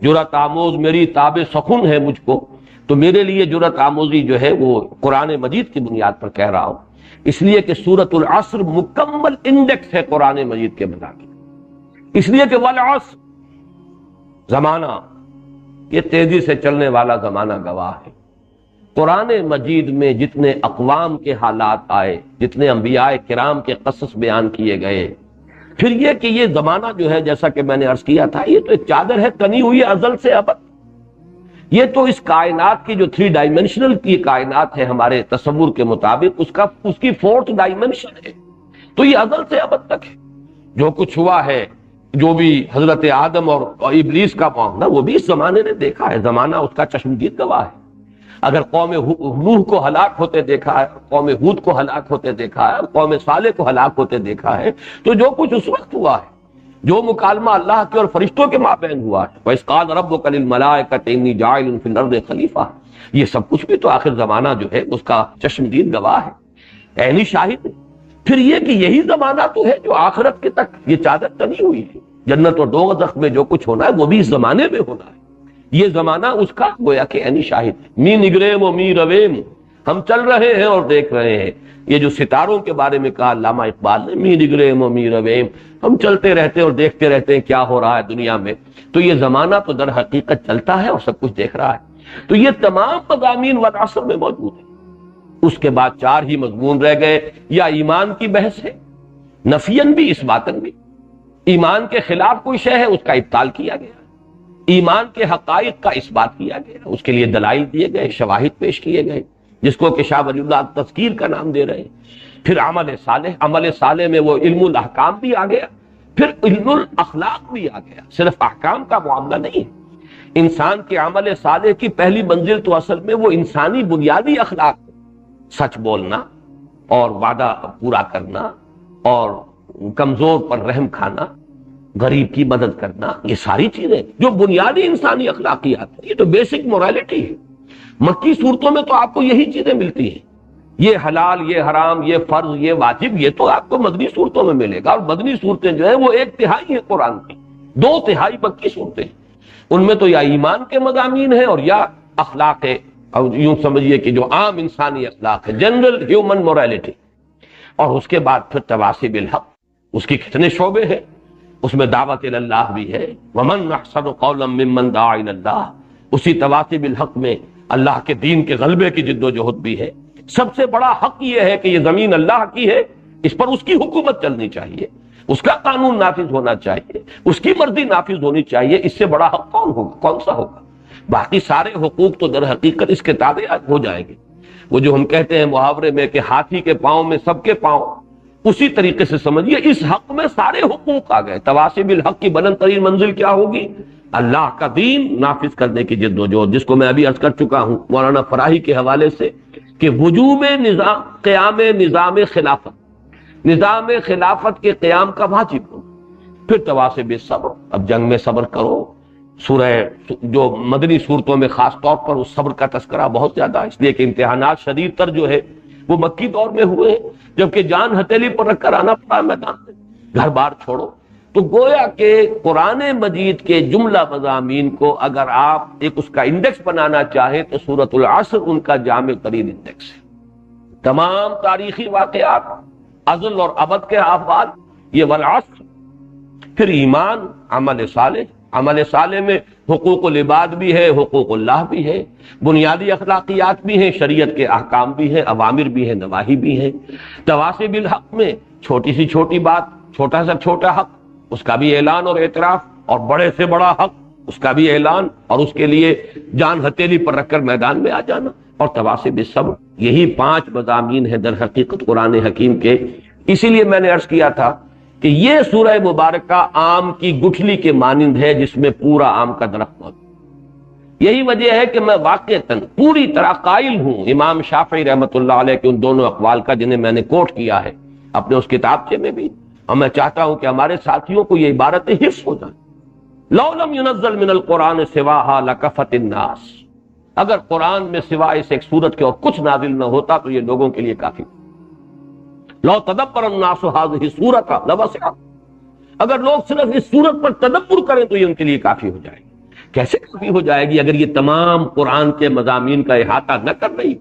جرت آموز میری تاب سخن ہے مجھ کو، تو میرے لیے جرت آموزی جو ہے وہ قرآن مجید کی بنیاد پر کہہ رہا ہوں، اس لیے کہ سورۃ العصر مکمل انڈیکس ہے قرآن مجید کے مطابق، اس لیے کہ والعصر، زمانہ یہ تیزی سے چلنے والا زمانہ گواہ ہے۔ قرآن مجید میں جتنے اقوام کے حالات آئے، جتنے انبیاء کرام کے قصص بیان کیے گئے، پھر یہ کہ یہ زمانہ جو ہے جیسا کہ میں نے عرض کیا تھا، یہ تو ایک چادر ہے تنی ہوئی ازل سے ابد۔ یہ تو اس کائنات کی جو 3 ڈائمنشنل کی کائنات ہے ہمارے تصور کے مطابق، اس کی 4th ڈائمنشن ہے، تو یہ ازل سے ابد تک ہے۔ جو کچھ ہوا ہے، جو بھی حضرت آدم اور ابلیس کا معاملہ، وہ بھی اس زمانے نے دیکھا ہے، زمانہ اس کا چشمدید گواہ ہے۔ اگر قوم نوح کو ہلاک ہوتے دیکھا ہے، قوم ہود کو ہلاک ہوتے دیکھا ہے، قوم صالح کو ہلاک ہوتے دیکھا ہے، تو جو کچھ اس وقت ہوا ہے، جو مکالمہ اللہ کے اور فرشتوں کے مابین ہوا ہے، وَإِذْ قَالَ رَبُّكَ لِلْمَلَائِكَةِ إِنِّي جَاعِلٌ فِي الْأَرْضِ خَلِيفَةً، یہ سب کچھ بھی تو آخر زمانہ جو ہے اس کا چشمدید گواہ ہے، عینی شاہد ہے۔ پھر یہ کہ یہی زمانہ تو ہے جو آخرت کے تک یہ چادر تنی ہوئی ہے، جنت اور دوزخ میں جو کچھ ہونا ہے وہ بھی اس زمانے میں ہونا ہے۔ یہ زمانہ اس کا گویا کہ عینی شاہد، می نگریم و می رویم، ہم چل رہے ہیں اور دیکھ رہے ہیں۔ یہ جو ستاروں کے بارے میں کہا علامہ اقبال نے، می نگریم و می رویم، ہم چلتے رہتے ہیں اور دیکھتے رہتے ہیں کیا ہو رہا ہے دنیا میں، تو یہ زمانہ تو در حقیقت چلتا ہے اور سب کچھ دیکھ رہا ہے۔ تو یہ تمام مضامین والعصر میں موجود ہیں۔ اس کے بعد 4 ہی مضمون رہ گئے، یا ایمان کی بحث ہے، نفین بھی اس باتن بھی، ایمان کے خلاف کوئی شے ہے اس کا ابطال کیا گیا، ایمان کے حقائق کا اثبات کیا گیا، اس کے لیے دلائل دیے گئے، شواہد پیش کیے گئے، جس کو کہ شاہ ولی اللہ تذکیر کا نام دے رہے ہیں۔ پھر عمل صالح میں وہ علم الاحکام بھی آ گیا، پھر علم الاخلاق بھی آ گیا، صرف احکام کا معاملہ نہیں ہے۔ انسان کے عمل صالح کی پہلی منزل تو اصل میں وہ انسانی بنیادی اخلاق، سچ بولنا اور وعدہ پورا کرنا اور کمزور پر رحم کھانا، غریب کی مدد کرنا، یہ ساری چیزیں جو بنیادی انسانی اخلاقیات ہیں، یہ تو بیسک مورالٹی ہے۔ مکی صورتوں میں تو آپ کو یہی چیزیں ملتی ہیں، یہ حلال، یہ حرام، یہ فرض، یہ واجب، یہ تو آپ کو مدنی صورتوں میں ملے گا، اور مدنی صورتیں جو ہیں وہ 1/3 ہیں قرآن کی، 2/3 مکی صورتیں، ان میں تو یا ایمان کے مضامین ہیں اور یا اخلاق ہے، اور یوں سمجھیے کہ جو عام انسانی اخلاق ہے، جنرل ہیومن مورالٹی۔ اور اس کے بعد پھر تواصی بالحق، اس کی کتنے شعبے ہیں، اس میں دعوت اللہ بھی ہے، ومن احسن قولا ممن دعا الی اللہ، اسی تواصی بالحق میں اللہ کے دین کے غلبے کی جد و جہد بھی ہے۔ سب سے بڑا حق یہ ہے کہ یہ زمین اللہ کی ہے، اس پر اس کی حکومت چلنی چاہیے، اس کا قانون نافذ ہونا چاہیے، اس کی مرضی نافذ ہونی چاہیے، اس سے بڑا حق کون ہوگا، کون سا ہوگا؟ باقی سارے حقوق تو در حقیقت اس کے تابع ہو جائیں گے۔ وہ جو ہم کہتے ہیں محاورے میں کہ ہاتھی کے پاؤں میں سب کے پاؤں، اسی طریقے سے سمجھیے اس حق میں سارے حقوق آ گئے۔ تواصی بالحق کی بلند ترین منزل کیا ہوگی؟ اللہ کا دین نافذ کرنے کی جد و جہد، جس کو میں ابھی عرض کر چکا ہوں مولانا فراہی کے حوالے سے کہ وجوب نظام قیام نظام خلافت، نظام خلافت کے قیام کا واجب ہو۔ پھر تواصی بالصبر، اب جنگ میں صبر کرو۔ سورہ جو مدنی صورتوں میں خاص طور پر اس صبر کا تذکرہ بہت زیادہ ہے، اس لیے کہ امتحانات شدید تر جو ہے وہ مکی دور میں ہوئے ہیں، جبکہ جان ہتھیلی پر رکھ کر آنا پڑا میدان میں، گھر بار چھوڑو۔ تو گویا کہ قرآن مجید کے جملہ مضامین کو اگر آپ ایک اس کا انڈیکس بنانا چاہیں تو سورۃ العصر ان کا جامع ترین انڈیکس ہے۔ تمام تاریخی واقعات، ازل اور ابد کے احوال، یہ والعصر۔ پھر ایمان، عمل صالح، عمل صالح میں حقوق العباد بھی ہے، حقوق اللہ بھی ہے، بنیادی اخلاقیات بھی ہیں، شریعت کے احکام بھی ہیں، اوامر بھی ہیں، نواہی بھی ہیں۔ تواصی بالحق میں چھوٹی سی چھوٹی بات، چھوٹا سا چھوٹا حق، اس کا بھی اعلان اور اعتراف، اور بڑے سے بڑا حق، اس کا بھی اعلان، اور اس کے لیے جان ہتھیلی پر رکھ کر میدان میں آ جانا، اور تواصی بالصبر۔ یہی 5 مضامین ہیں در حقیقت قرآن حکیم کے۔ اسی لیے میں نے عرض کیا تھا کہ یہ سورہ مبارکہ آم کی گٹھلی کے مانند ہے جس میں پورا آم کا درخت موجود۔ یہی وجہ ہے کہ میں واقعتاً پوری طرح قائل ہوں امام شافعی رحمۃ اللہ علیہ کے ان دونوں اقوال کا جنہیں میں نے کوٹ کیا ہے اپنے اس کتابچے میں بھی، اور میں چاہتا ہوں کہ ہمارے ساتھیوں کو یہ عبارتیں حفظ ہو جائیں۔ لو لم ينزل من القرآن سواها لکفت الناس، اگر قرآن میں سوائے اس ایک سورت کے اور کچھ نازل نہ ہوتا تو یہ لوگوں کے لیے کافی۔ لو تدبر الناس هذه السورۃ لوسعت، اگر لوگ صرف اس سورت پر تدبر کریں تو یہ ان کے لیے کافی ہو جائے گی۔ کیسے کافی ہو جائے گی اگر یہ تمام قرآن کے مضامین کا احاطہ نہ کر رہی؟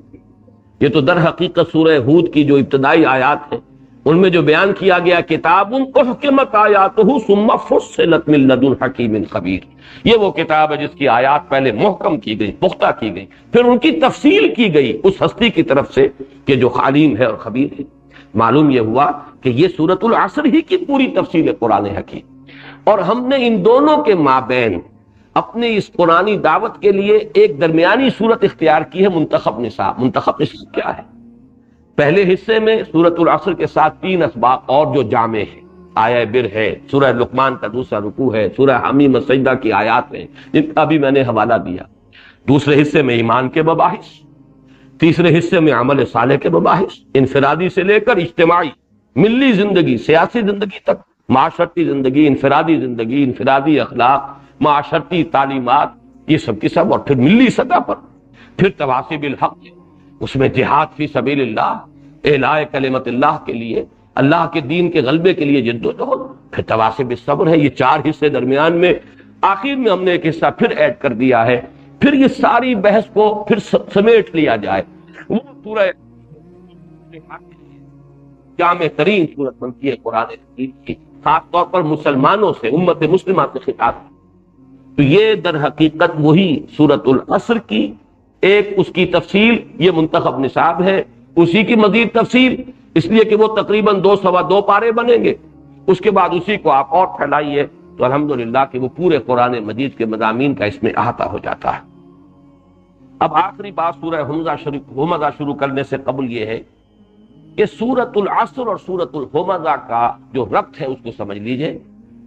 یہ تو در حقیقت سورہ ہود کی جو ابتدائی آیات ہیں ان میں جو بیان کیا گیا کتاب احکمت آیاتہ ثم فصلت من لدن حکیم خبیر، یہ وہ کتاب ہے جس کی آیات پہلے محکم کی گئی، پختہ کی گئی، پھر ان کی تفصیل کی گئی اس ہستی کی طرف سے کہ جو علیم ہے اور خبیر ہے۔ معلوم یہ ہوا کہ یہ سورۃ العصر ہی کی پوری تفصیل ہے قرآن حکیم، اور ہم نے ان دونوں کے مابین اپنے اس قرآنی دعوت کے لیے ایک درمیانی صورت اختیار کی ہے، منتخب نصاب۔ منتخب نصاب کیا ہے؟ پہلے حصے میں سورۃ العصر کے ساتھ 3 اسباق اور جو جامع ہیں، آیہ بر ہے، سورہ لقمان کا دوسرا رکوع ہے، سورہ حمیم السجدہ کی آیات ہیں جن کا بھی میں نے حوالہ دیا۔ دوسرے حصے میں ایمان کے مباحث، تیسرے حصے میں عمل صالح کے مباحث، انفرادی سے لے کر اجتماعی، ملی زندگی، سیاسی زندگی تک، معاشرتی زندگی، انفرادی زندگی، انفرادی اخلاق، معاشرتی تعلیمات، یہ سب کی سب، اور پھر ملی سطح پر پھر تواصی بالحق، اس میں جہاد فی سبیل اللہ، اعلاء کلمت اللہ کے لیے، اللہ کے دین کے غلبے کے لیے جد و جہد، پھر تواصی بالصبر ہے۔ یہ 4 حصے درمیان میں آخر میں ہم نے ایک حصہ پھر ایڈ کر دیا ہے۔ پھر یہ ساری بحث کو پھر سمیٹ لیا جائے، وہ سورہ جامع ترین سورت بنتی ہے قرآن حکیم کی، خاص طور پر مسلمانوں سے، امت مسلمہ سے خطاب۔ تو یہ در حقیقت وہی سورۃ العصر کی ایک اس کی تفصیل، یہ منتخب نصاب ہے، اسی کی مزید تفصیل، اس لیے کہ وہ تقریباً 2 سوا 2 پارے بنیں گے، اس کے بعد اسی کو آپ اور پھیلائیے تو الحمدللہ کہ وہ پورے قرآن مجید کے مضامین کا اس میں احاطہ ہو جاتا ہے۔ اب آخری بات سورہ ہمزہ شروع کرنے سے قبل یہ ہے کہ سورۃ العصر اور سورۃ الہمزہ کا جو ربط ہے اس کو سمجھ لیجئے۔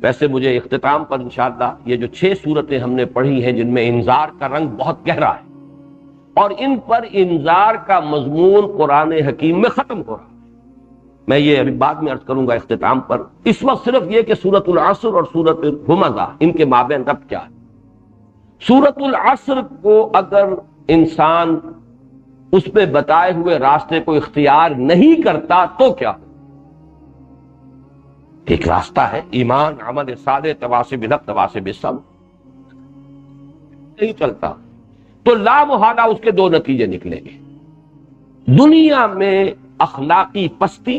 ویسے مجھے اختتام پر انشاءاللہ یہ جو 6 سورتیں ہم نے پڑھی ہیں جن میں انذار کا رنگ بہت گہرا ہے، اور ان پر انذار کا مضمون قرآن حکیم میں ختم ہو رہا ہے، میں یہ ابھی بعد میں عرض کروں گا اختتام پر۔ اس وقت صرف یہ کہ سورۃ العصر اور سورۃ الہمزہ ان کے مابین ربط کیا ہے۔ سورۃ العصر کو اگر انسان اس پہ بتائے ہوئے راستے کو اختیار نہیں کرتا تو کیا؟ ایک راستہ ہے ایمان، عمل صالح، تواصی بالحق، تواصی بالصبر، نہیں چلتا تو لا محالہ اس کے 2 نتیجے نکلیں گے۔ دنیا میں اخلاقی پستی،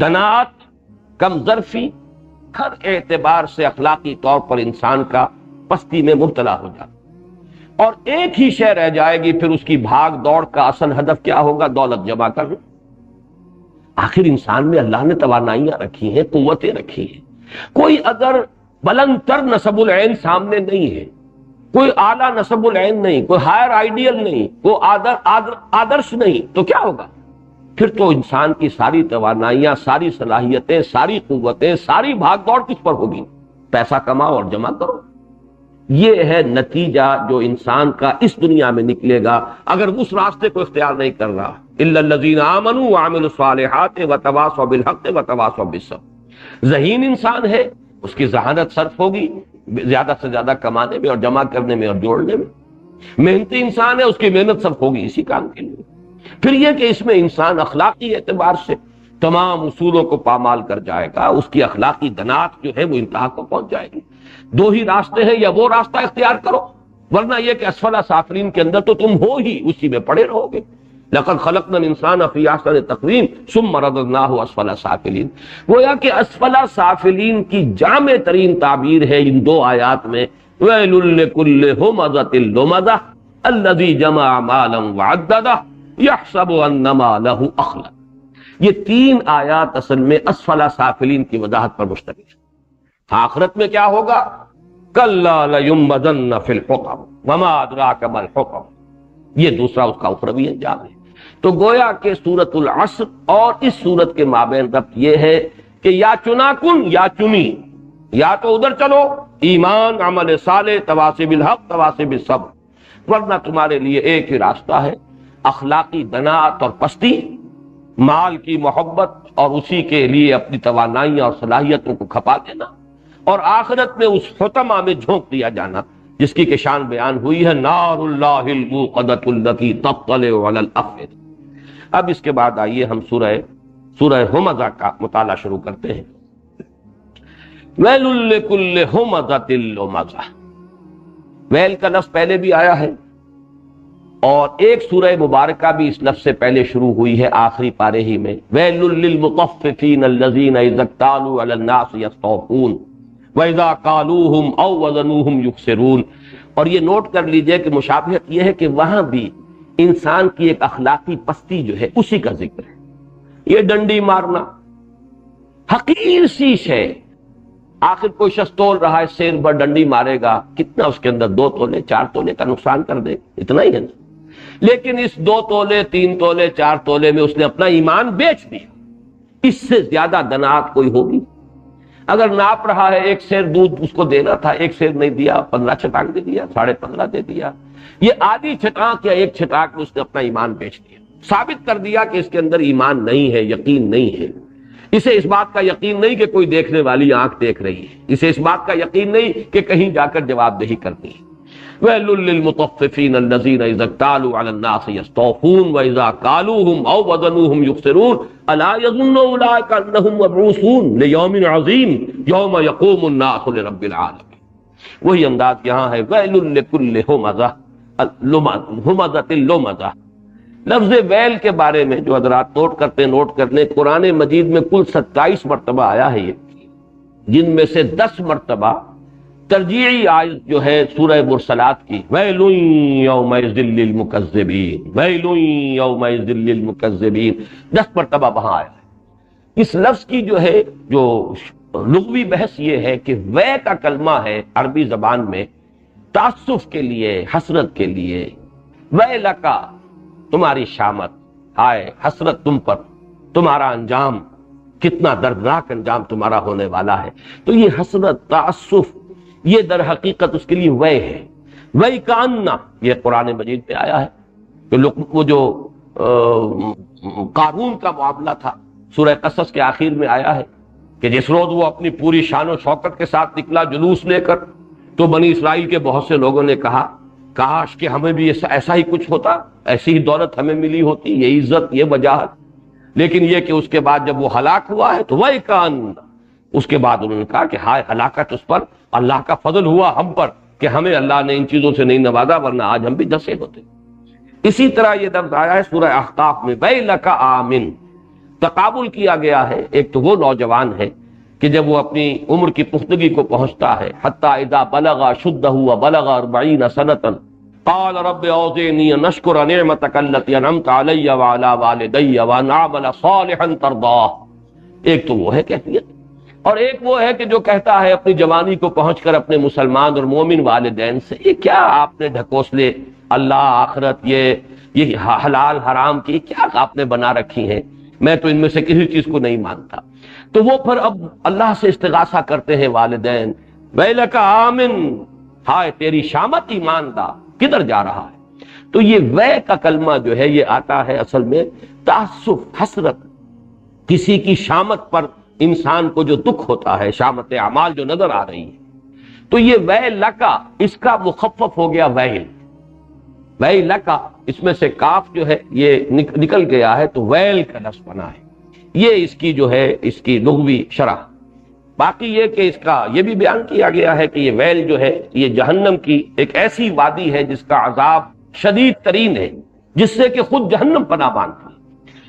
دنات، کم ظرفی، ہر اعتبار سے اخلاقی طور پر انسان کا پستی میں مبتلا ہو جاتا، اور ایک ہی شے رہ جائے گی، پھر اس کی بھاگ دوڑ کا اصل ہدف کیا ہوگا؟ دولت جمع کرنا۔ آخر انسان میں اللہ نے توانائیاں رکھی ہیں، قوتیں رکھی ہیں. کوئی اگر بلند تر نسب العین سامنے نہیں ہے، کوئی اعلیٰ نسب العین نہیں، کوئی ہائر آئیڈیل نہیں، کوئی آدرش نہیں، تو کیا ہوگا؟ پھر تو انسان کی ساری توانائیاں، ساری صلاحیتیں، ساری قوتیں، ساری بھاگ دوڑ کس پر ہوگی؟ پیسہ کماؤ اور جمع کرو. یہ ہے نتیجہ جو انسان کا اس دنیا میں نکلے گا اگر اس راستے کو اختیار نہیں کر رہا. الا الذین آمنوا وعملوا الصالحات وتواصوا بالحق وتواصوا بالصبر. ذہین انسان ہے، اس کی ذہانت صرف ہوگی زیادہ سے زیادہ کمانے میں اور جمع کرنے میں اور جوڑنے میں. محنتی انسان ہے، اس کی محنت صرف ہوگی اسی کام کے لیے. پھر یہ کہ اس میں انسان اخلاقی اعتبار سے تمام اصولوں کو پامال کر جائے گا، اس کی اخلاقی دنات جو ہے وہ انتہا کو پہنچ جائے گی. دو ہی راستے ہیں، یا وہ راستہ اختیار کرو، ورنہ یہ کہ اسفل سافلین کے اندر تو تم ہو ہی، اسی میں پڑے رہو گے. لقد خلقنا الانسان فی احسن تقویم ثم رددناہ اسفل سافلین. گویا کہ اسفل سافلین کی جامع ترین تعبیر ہے ان دو آیات میں، ویل لکل ہمزۃ لمزہ الذی جمع مالا وعددہ یحسب ان مالہ اخلد. یہ تین آیات اصل میں اسفل سافلین کی وضاحت پر مشتمل ہے. آخرت میں کیا ہوگا؟ کلا لینبذن فی الحطم وما ادراک ما الحطم. یہ دوسرا اس کا اخروی انجام ہے. تو گویا کہ سورۃ العصر اور اس سورت کے مابین ربط یہ ہے کہ یا چنا کن یا چنی، یا تو ادھر چلو ایمان، عمل صالح، تواصی بالحق، تواصی بالصبر، ورنہ تمہارے لیے ایک ہی راستہ ہے، اخلاقی دناعت اور پستی، مال کی محبت اور اسی کے لیے اپنی توانائیاں اور صلاحیتوں کو کھپا دینا، اور آخرت میں اس حطمہ میں جھونک دیا جانا جس کی کہ شان بیان ہوئی ہے، نار اللہ الموقدۃ التی تطلع علی الافئدہ. اب اس کے بعد آئیے ہم سورہ ہمزہ کا مطالعہ شروع کرتے ہیں. ویل لکل ہمزۃ لمزہ. ویل کا لفظ پہلے بھی آیا ہے اور ایک سورہ مبارکہ بھی اس لفظ سے پہلے شروع ہوئی ہے آخری پارے ہی میں، ویل للمطففین الذین اذا اکتالوا علی الناس یستوفون وَإِذَا قَالُوهُمْ أَوْ وَزَنُوهُمْ يُخْسِرُونَ. اور یہ نوٹ کر لیجئے کہ مشابہت یہ ہے کہ وہاں بھی انسان کی ایک اخلاقی پستی جو ہے اسی کا ذکر ہے. یہ ڈنڈی مارنا حقیر سی ہے. آخر کوئی شخص تول رہا ہے سیر بھر ڈنڈی مارے گا، کتنا اس کے اندر 2 تولے 4 تولے کا نقصان کر دے، اتنا ہی ہے نا. لیکن اس 2 تولے 3 تولے 4 تولے میں اس نے اپنا ایمان بیچ دیا. اس سے زیادہ دنات کوئی ہوگی؟ اگر ناپ رہا ہے 1 سیر دودھ اس کو دینا تھا، 1 سیر نہیں دیا، 15 چھٹانک دے دیا، 15.5 دے دیا. یہ آدھی چھٹانک یا 1 چھٹانک میں اس نے اپنا ایمان بیچ دیا، ثابت کر دیا کہ اس کے اندر ایمان نہیں ہے، یقین نہیں ہے. اسے اس بات کا یقین نہیں کہ کوئی دیکھنے والی آنکھ دیکھ رہی ہے، اسے اس بات کا یقین نہیں کہ کہیں جا کر جواب دہی کرنی ہے. وَيْلٌ لِّلْمُطَفِّفِينَ الَّذِينَ إِذَا اكْتَالُوا عَلَى النَّاسِ يَسْتَوْفُونَ وَإِذَا كَالُوهُمْ أَوْ وَزَنُوهُمْ يُخْسِرُونَ أَلَا يَظُنُّ أُولَٰئِكَ أَنَّهُمْ مَبْعُوثُونَ لِيَوْمٍ عَظِيمٍ يَوْمَ يَقُومُ النَّاسُ لِرَبِّ الْعَالَمِينَ. وہی انداز یہاں ہے، وَيْلٌ لِّكُلِّ ہُمَزَةٍ لُمَزَةٍ. لفظ ویل کے بارے میں جو حضرات نوٹ کرتے نوٹ کر لیں، قرآن مجید میں کل 27 مرتبہ آیا ہے یہ، جن میں سے 10 مرتبہ ترجیعی آیت جو ہے سورہ مرسلات کی، ویل یومئذ للمکذبین، ویل یومئذ للمکذبین، 10 مرتبہ وہاں آیا ہے. اس لفظ کی جو ہے جو لغوی بحث یہ ہے کہ وے کا کلمہ ہے عربی زبان میں تعسف کے لیے، حسرت کے لیے. ویلکا تمہاری شامت، ہائے حسرت تم پر، تمہارا انجام کتنا دردناک انجام تمہارا ہونے والا ہے. تو یہ حسرت، تعسف، یہ در حقیقت اس کے لیے وے ہے. وے کاننا یہ قرآن مجید میں آیا ہے کہ وہ جو قارون کا معاملہ تھا سورہ قصص کے آخر میں آیا ہے کہ جس روز وہ اپنی پوری شان و شوکت کے ساتھ نکلا جلوس لے کر، تو بنی اسرائیل کے بہت سے لوگوں نے کہا کاش کہ ہمیں بھی ایسا ہی کچھ ہوتا، ایسی ہی دولت ہمیں ملی ہوتی، یہ عزت، یہ وجاہت. لیکن یہ کہ اس کے بعد جب وہ ہلاک ہوا ہے تو وے کاننا، اس کے بعد انہوں نے کہا کہ ہائے ہلاکت اس پر، اللہ کا فضل ہوا ہم پر کہ ہمیں اللہ نے ان چیزوں سے نہیں نوازا، ورنہ آج ہم بھی دسے ہوتے. اسی طرح یہ لفظ آیا ہے سورہ احقاف میں، ویلک آمن. تقابل کیا گیا ہے. ایک تو وہ نوجوان ہے کہ جب وہ اپنی عمر کی پختگی کو پہنچتا ہے، حتی اذا بلغ شدہ وبلغ 40 سنۃ قال رب اوزعنی ان اشکر نعمتک التی انعمت علی وعلی والدی وان اعمل صالحا ترضاہ. ایک تو وہ ہے کیفیت، اور ایک وہ ہے کہ جو کہتا ہے اپنی جوانی کو پہنچ کر اپنے مسلمان اور مومن والدین سے، یہ کیا آپ نے ڈھکوسلے اللہ آخرت یہ حلال حرام کی کیا آپ نے بنا رکھی ہیں، میں تو ان میں سے کسی چیز کو نہیں مانتا. تو وہ پھر اب اللہ سے استغاثہ کرتے ہیں والدین، ویلک آمن، ہائے تیری شامت ایماندہ، کدھر جا رہا ہے. تو یہ وے کا کلمہ جو ہے یہ آتا ہے اصل میں تعسف، حسرت، کسی کی شامت پر انسان کو جو دکھ ہوتا ہے، شامت اعمال جو نظر آ رہی ہے. تو یہ ویلکا اس کا مخفف ہو گیا ویل، ویلکا اس میں سے کاف جو ہے یہ نکل گیا ہے تو ویل کا لفظ بنا ہے. یہ اس کی جو ہے اس کی لغوی شرح. باقی یہ کہ اس کا یہ بھی بیان کیا گیا ہے کہ یہ ویل جو ہے یہ جہنم کی ایک ایسی وادی ہے جس کا عذاب شدید ترین ہے، جس سے کہ خود جہنم پناہ مانگتی ہے.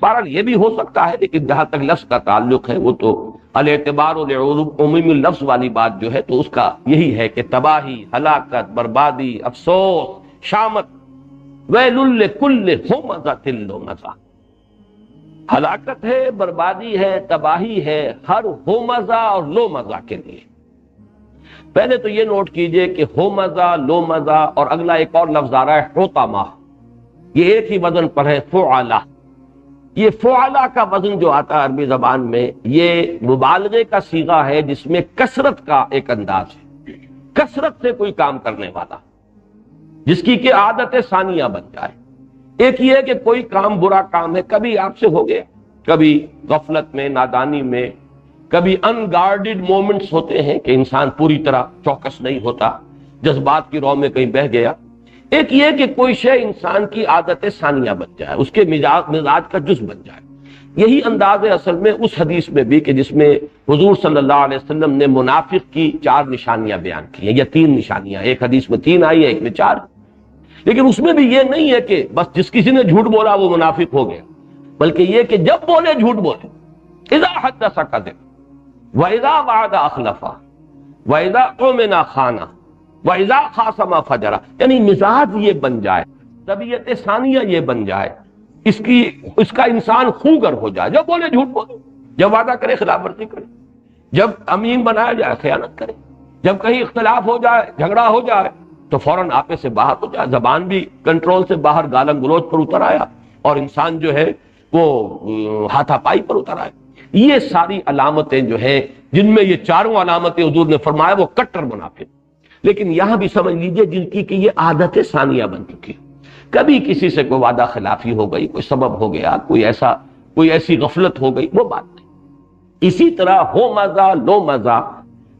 بہرحال یہ بھی ہو سکتا ہے، لیکن جہاں تک لفظ کا تعلق ہے وہ تو الاعتبار عموم اللفظ والی بات جو ہے تو اس کا یہی ہے کہ تباہی، ہلاکت، بربادی، افسوس، شامت. ویل لکل ہمزۃ لمزہ، ہلاکت ہے، بربادی ہے، تباہی ہے ہر ہومزہ اور لو مزہ کے لیے. پہلے تو یہ نوٹ کیجئے کہ ہومزہ، لو مزہ اور اگلا ایک اور لفظ آ رہا ہے حطمہ، یہ ایک ہی وزن پر ہے فعلہ. یہ فعلہ کا وزن جو آتا ہے عربی زبان میں یہ مبالغے کا صیغہ ہے جس میں کثرت کا ایک انداز ہے، کثرت سے کوئی کام کرنے والا جس کی کہ عادت ثانیہ بن جائے. ایک یہ ہے کہ کوئی کام برا کام ہے، کبھی آپ سے ہو گیا، کبھی غفلت میں، نادانی میں، کبھی ان گارڈڈ مومنٹس ہوتے ہیں کہ انسان پوری طرح چوکس نہیں ہوتا، جذبات کی رو میں کہیں بہہ گیا. ایک یہ کہ کوئی شے انسان کی عادت ثانیہ بن جائے، اس کے مزاج کا جز بن جائے. یہی انداز ہے اصل میں اس حدیث میں بھی کہ جس میں حضور صلی اللہ علیہ وسلم نے منافق کی 4 نشانیاں بیان کی ہیں، یا 3 نشانیاں، ایک حدیث میں 3 آئی ہے، ایک میں 4. لیکن اس میں بھی یہ نہیں ہے کہ بس جس کسی نے جھوٹ بولا وہ منافق ہو گیا، بلکہ یہ کہ جب بولے جھوٹ بولے. اذا حدث کذب واذا وعد اخلف واذا اؤمن خان واذا خاصم فجر. یعنی مزاج یہ بن جائے، طبیعت ثانیہ یہ بن جائے، اس کا انسان خوگر ہو جائے، جب بولے جھوٹ بولے، جب وعدہ کرے خلاف ورزی کرے، جب امین بنایا جائے خیانت کرے، جب کہیں اختلاف ہو جائے، جھگڑا ہو جائے تو فوراً آپے سے باہر ہو جائے، زبان بھی کنٹرول سے باہر، گالم گلوچ پر اتر آیا، اور انسان جو ہے وہ ہاتھا پائی پر اتر آیا. یہ ساری علامتیں جو ہیں جن میں یہ 4 علامتیں حضور نے فرمایا وہ کٹر منافق. لیکن یہاں بھی سمجھ لیجئے جن کی کہ یہ عادت ثانیہ بن چکی، کبھی کسی سے کوئی وعدہ خلافی ہو گئی، کوئی سبب ہو گیا، کوئی ایسی غفلت ہو گئی، وہ بات نہیں. اسی طرح ہو مزہ، لو مزہ،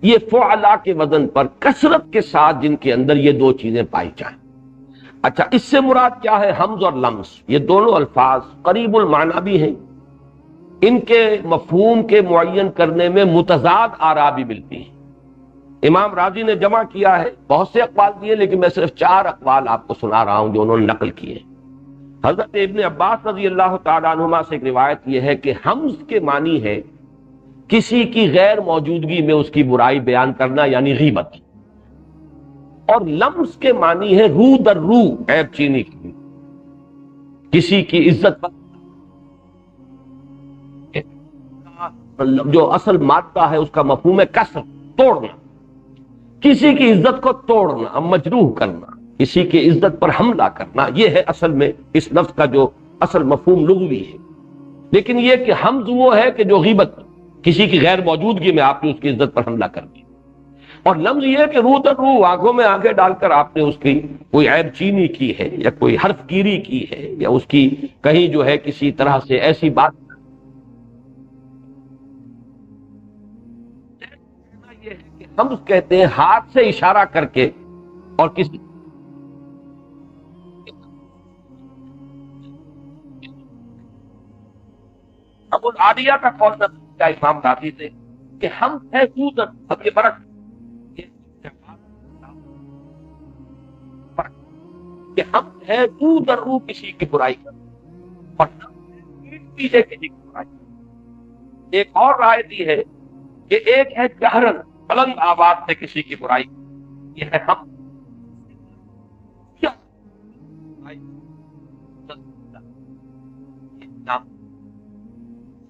یہ فعلا کے وزن پر کثرت کے ساتھ جن کے اندر یہ 2 چیزیں پائی جائیں. اچھا، اس سے مراد کیا ہے؟ حمز اور لمس، یہ دونوں الفاظ قریب المعنی بھی ہیں، ان کے مفہوم کے معین کرنے میں متضاد آراء بھی ملتی ہیں. امام راضی نے جمع کیا ہے، بہت سے اقوال دیے، لیکن میں صرف 4 اقوال آپ کو سنا رہا ہوں جو انہوں نے نقل کیے. حضرت ابن عباس رضی اللہ تعالیٰ عنہما سے ایک روایت یہ ہے کہ حمز کے معنی ہے کسی کی غیر موجودگی میں اس کی برائی بیان کرنا، یعنی غیبت. اور لمس کے معنی ہے رو در رو عیب چینی کی، کسی کی عزت پر جو اصل مادہ ہے اس کا مفہوم ہے کسر، توڑنا، کسی کی عزت کو توڑنا، مجروح کرنا، کسی کی عزت پر حملہ کرنا. یہ ہے اصل میں اس لفظ کا جو اصل مفہوم لغوی ہے. لیکن یہ کہ حمز وہ ہے کہ جو غیبت، کسی کی غیر موجودگی میں آپ نے اس کی عزت پر حملہ کر دیا. اور لفظ یہ ہے کہ روح در روح، آنکھوں میں آنکھیں ڈال کر آپ نے اس کی کوئی عیب چینی کی ہے، یا کوئی حرف گیری کی ہے، یا اس کی کہیں جو ہے کسی طرح سے ایسی بات. یہ ہے کہ ہم کہتے ہیں ہاتھ سے اشارہ کر کے، اور کسی ابو العالیہ کا قول نہ امام راضی سے کہ ہم ہے سودر، اب یہ فرق کہ ہم ہے رو در رو کسی کی برائی کر، اور پیچھے کسی کی برائی. ایک اور رائے دی ہے کہ ایک ہے جہرن، بلند آواز سے کسی کی برائی، یہ ہے ہم.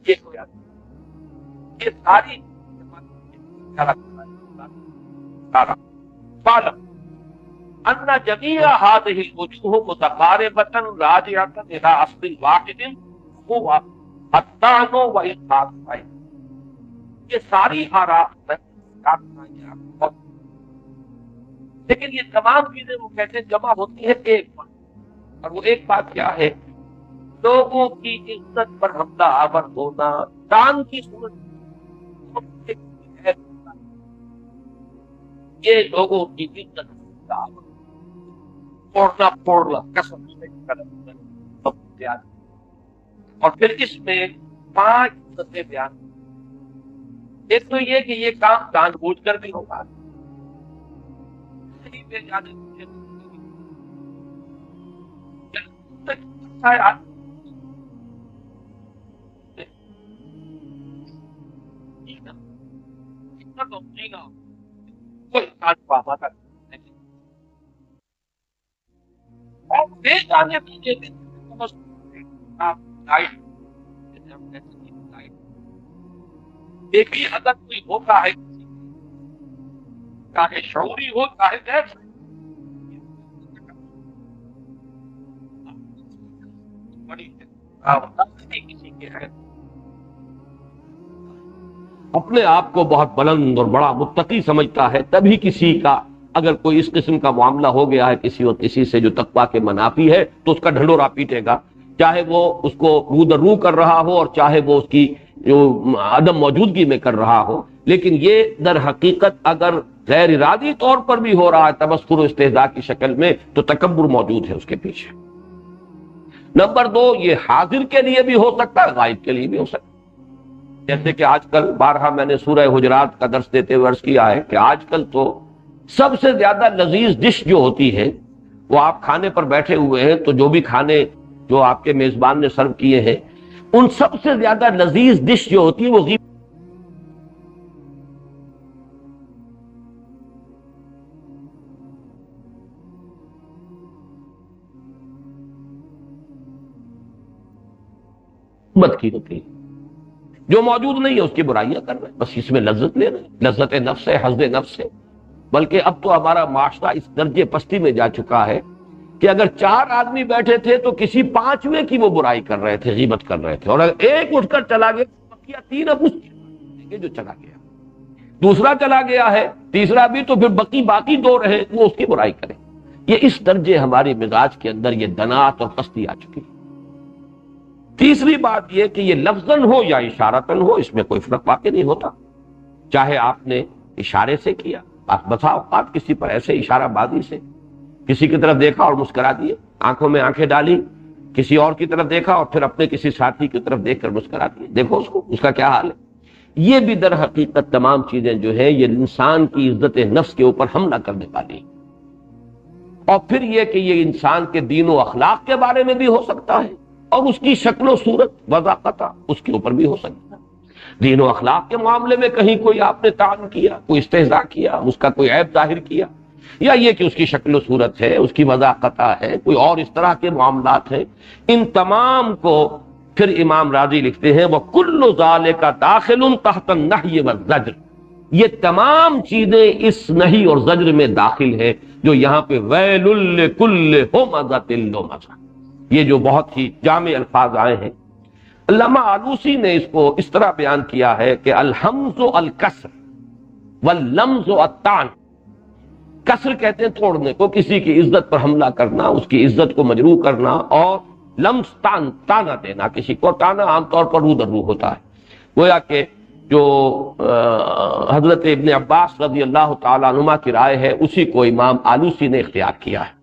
یہ ہوا، یہ ساری ان جميع هذه الوجوه متقاربة راجعة الى اصل واحد هو الطعن والإلحاد. یہ ساری آراء، لیکن یہ تمام چیزیں وہ کہتے ہیں جمع ہوتی ہے ایک بات، اور وہ ایک بات کیا ہے؟ لوگوں کی عزت پر حملہ آور ہونا، دان کی صورت یہ لوگوں کی عزت پھوڑنا قسم سے اور پھر اس میں 5 عزتیں بیان. ایک تو یہ کہ یہ کام جان بوجھ کر بھی ہوگا، دیکھیے اگر کوئی ہوتا ہے چاہے شعوری ہو چاہے غیر کسی کے ہے، اپنے آپ کو بہت بلند اور بڑا متقی سمجھتا ہے، تبھی کسی کا اگر کوئی اس قسم کا معاملہ ہو گیا ہے کسی اور کسی سے جو تقویٰ کے منافی ہے تو اس کا ڈھنڈورا پیٹے گا، چاہے وہ اس کو رو در رو کر رہا ہو اور چاہے وہ اس کی جو عدم موجودگی میں کر رہا ہو. لیکن یہ در حقیقت اگر غیر ارادی طور پر بھی ہو رہا ہے تبصر و استہزاء کی شکل میں تو تکبر موجود ہے اس کے پیچھے. نمبر 2، یہ حاضر کے لیے بھی ہو سکتا ہے، غائب کے لیے بھی ہو سکتا ہے. جیسے کہ آج کل بارہا میں نے سورہ حجرات کا درس دیتے ہوئے عرض کیا ہے کہ آج کل تو سب سے زیادہ لذیذ ڈش جو ہوتی ہے وہ آپ کھانے پر بیٹھے ہوئے ہیں تو جو بھی کھانے جو آپ کے میزبان نے سرو کیے ہیں ان سب سے زیادہ لذیذ ڈش جو ہوتی ہے وہ غیبت. کی ہوتی ہے، جو موجود نہیں ہے اس کی برائیاں کر رہے ہیں، بس اس میں لذت لے رہے ہیں، لذت نفس ہے، حظ نفس ہے. بلکہ اب تو ہمارا معاشرہ اس درجے پستی میں جا چکا ہے کہ اگر 4 آدمی بیٹھے تھے تو کسی 5ویں کی وہ برائی کر رہے تھے، غیبت کر رہے تھے، اور اگر ایک اٹھ کر چلا گیا بقیہ 3 اب اس جو چلا گیا، دوسرا چلا گیا ہے، تیسرا بھی، تو پھر باقی 2 رہے وہ اس کی برائی کریں. یہ اس درجے ہماری مزاج کے اندر یہ دنات اور پستی آ چکی ہے. تیسری بات یہ کہ یہ لفظاً ہو یا اشارتاً ہو اس میں کوئی فرق واقع نہیں ہوتا. چاہے آپ نے اشارے سے کیا، بسا اوقات کسی پر ایسے اشارہ بازی سے کسی کی طرف دیکھا اور مسکرا دیے، آنکھوں میں آنکھیں ڈالی، کسی اور کی طرف دیکھا اور پھر اپنے کسی ساتھی کی طرف دیکھ کر مسکرا دیے، دیکھو اس کو، اس کا کیا حال ہے. یہ بھی در حقیقت تمام چیزیں جو ہے یہ انسان کی عزت نفس کے اوپر حملہ کرنے والی. اور پھر یہ کہ یہ انسان کے دین و اخلاق کے بارے میں بھی ہو سکتا ہے اور اس کی شکل و صورت وضاقتہ اس کے اوپر بھی ہو سکتا ہے. دین و اخلاق کے معاملے میں کہیں کوئی آپ نے طعن کیا، کوئی استہزاء کیا، اس کا کوئی عیب ظاہر کیا، یا یہ کہ اس کی شکل و صورت ہے، اس کی وضاقتہ ہے، کوئی اور اس طرح کے معاملات ہیں، ان تمام کو پھر امام راضی لکھتے ہیں وَكُلُّ ذَلِكَ دَاخِلٌ تَحْتَ النَّهْيِ وَالزَّجْرِ. یہ تمام چیزیں اس نہی اور زجر میں داخل ہے جو یہاں پہ وَيْلٌ لِكُلِّ هُمَزَةٍ لُمَزَةٍ، یہ جو بہت ہی جامع الفاظ آئے ہیں. علامہ آلوسی نے اس کو اس طرح بیان کیا ہے کہ الحمز الکسر واللمز الطعن. کسر کہتے ہیں توڑنے کو، کسی کی عزت پر حملہ کرنا، اس کی عزت کو مجروح کرنا، اور لمز تانا دینا کسی کو. تانا عام طور پر رو در رو ہوتا ہے. گویا کہ جو حضرت ابن عباس رضی اللہ تعالیٰ عنہما کی رائے ہے اسی کو امام آلوسی نے اختیار کیا ہے.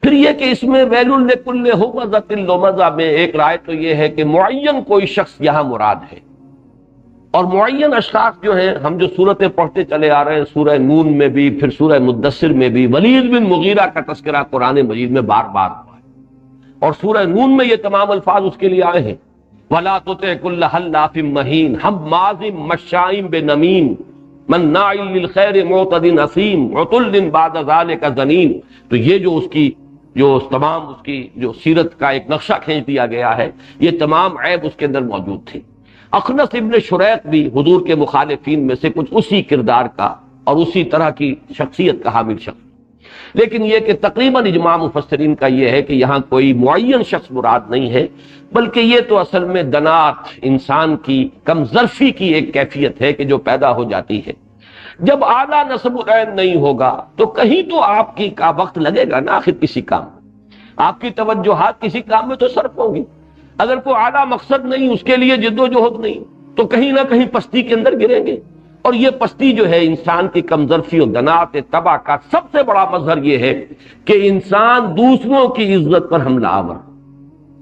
پھر یہ کہ اس میں ویل لکل ہمزۃ لمزہ میں ایک رائے تو یہ ہے کہ معین کوئی شخص یہاں مراد ہے، اور معین اشخاص جو ہیں ہم جو صورتیں پڑھتے چلے آ رہے ہیں سورہ نون میں بھی پھر سورہ مدثر میں بھی ولید بن مغیرہ کا تذکرہ قرآن مجید میں بار بار ہوا ہے، اور سورہ نون میں یہ تمام الفاظ اس کے لیے آئے ہیں وَلَا تُطِعْ كُلَّ حَلَّافٍ مَّهِينٍ حَمَّازٍ مَّشَّاءٍ بِنَمِيمٍ مَّنَّاعٍ لِّلْخَيْرِ مُعْتَدٍ أَثِيمٍ عُتُلٍّ بَعْدَ ذَلِكَ زَنِيمٍ. تو یہ جو اس کی جو تمام اس کی جو سیرت کا ایک نقشہ کھینچ دیا گیا ہے، یہ تمام عیب اس کے اندر موجود تھے۔ اخنس ابن شریق بھی حضور کے مخالفین میں سے کچھ اسی کردار کا اور اسی طرح کی شخصیت کا حامل شخص، لیکن یہ کہ تقریباً اجماع مفسرین کا یہ ہے کہ یہاں کوئی معین شخص مراد نہیں ہے، بلکہ یہ تو اصل میں دنات، انسان کی کم ظرفی کی ایک کیفیت ہے کہ جو پیدا ہو جاتی ہے۔ جب اعلیٰ نسب العین نہیں ہوگا تو کہیں تو آپ کی کا وقت لگے گا نا، آخر کسی کام آپ کی توجہات کسی کام میں تو صرف ہوں گی۔ اگر کوئی اعلیٰ مقصد نہیں، اس کے لیے جد و جہد نہیں، تو کہیں نہ کہیں پستی کے اندر گریں گے۔ اور یہ پستی جو ہے انسان کی کمزرفی و دنات طبع کا سب سے بڑا مظہر یہ ہے کہ انسان دوسروں کی عزت پر حملہ آور۔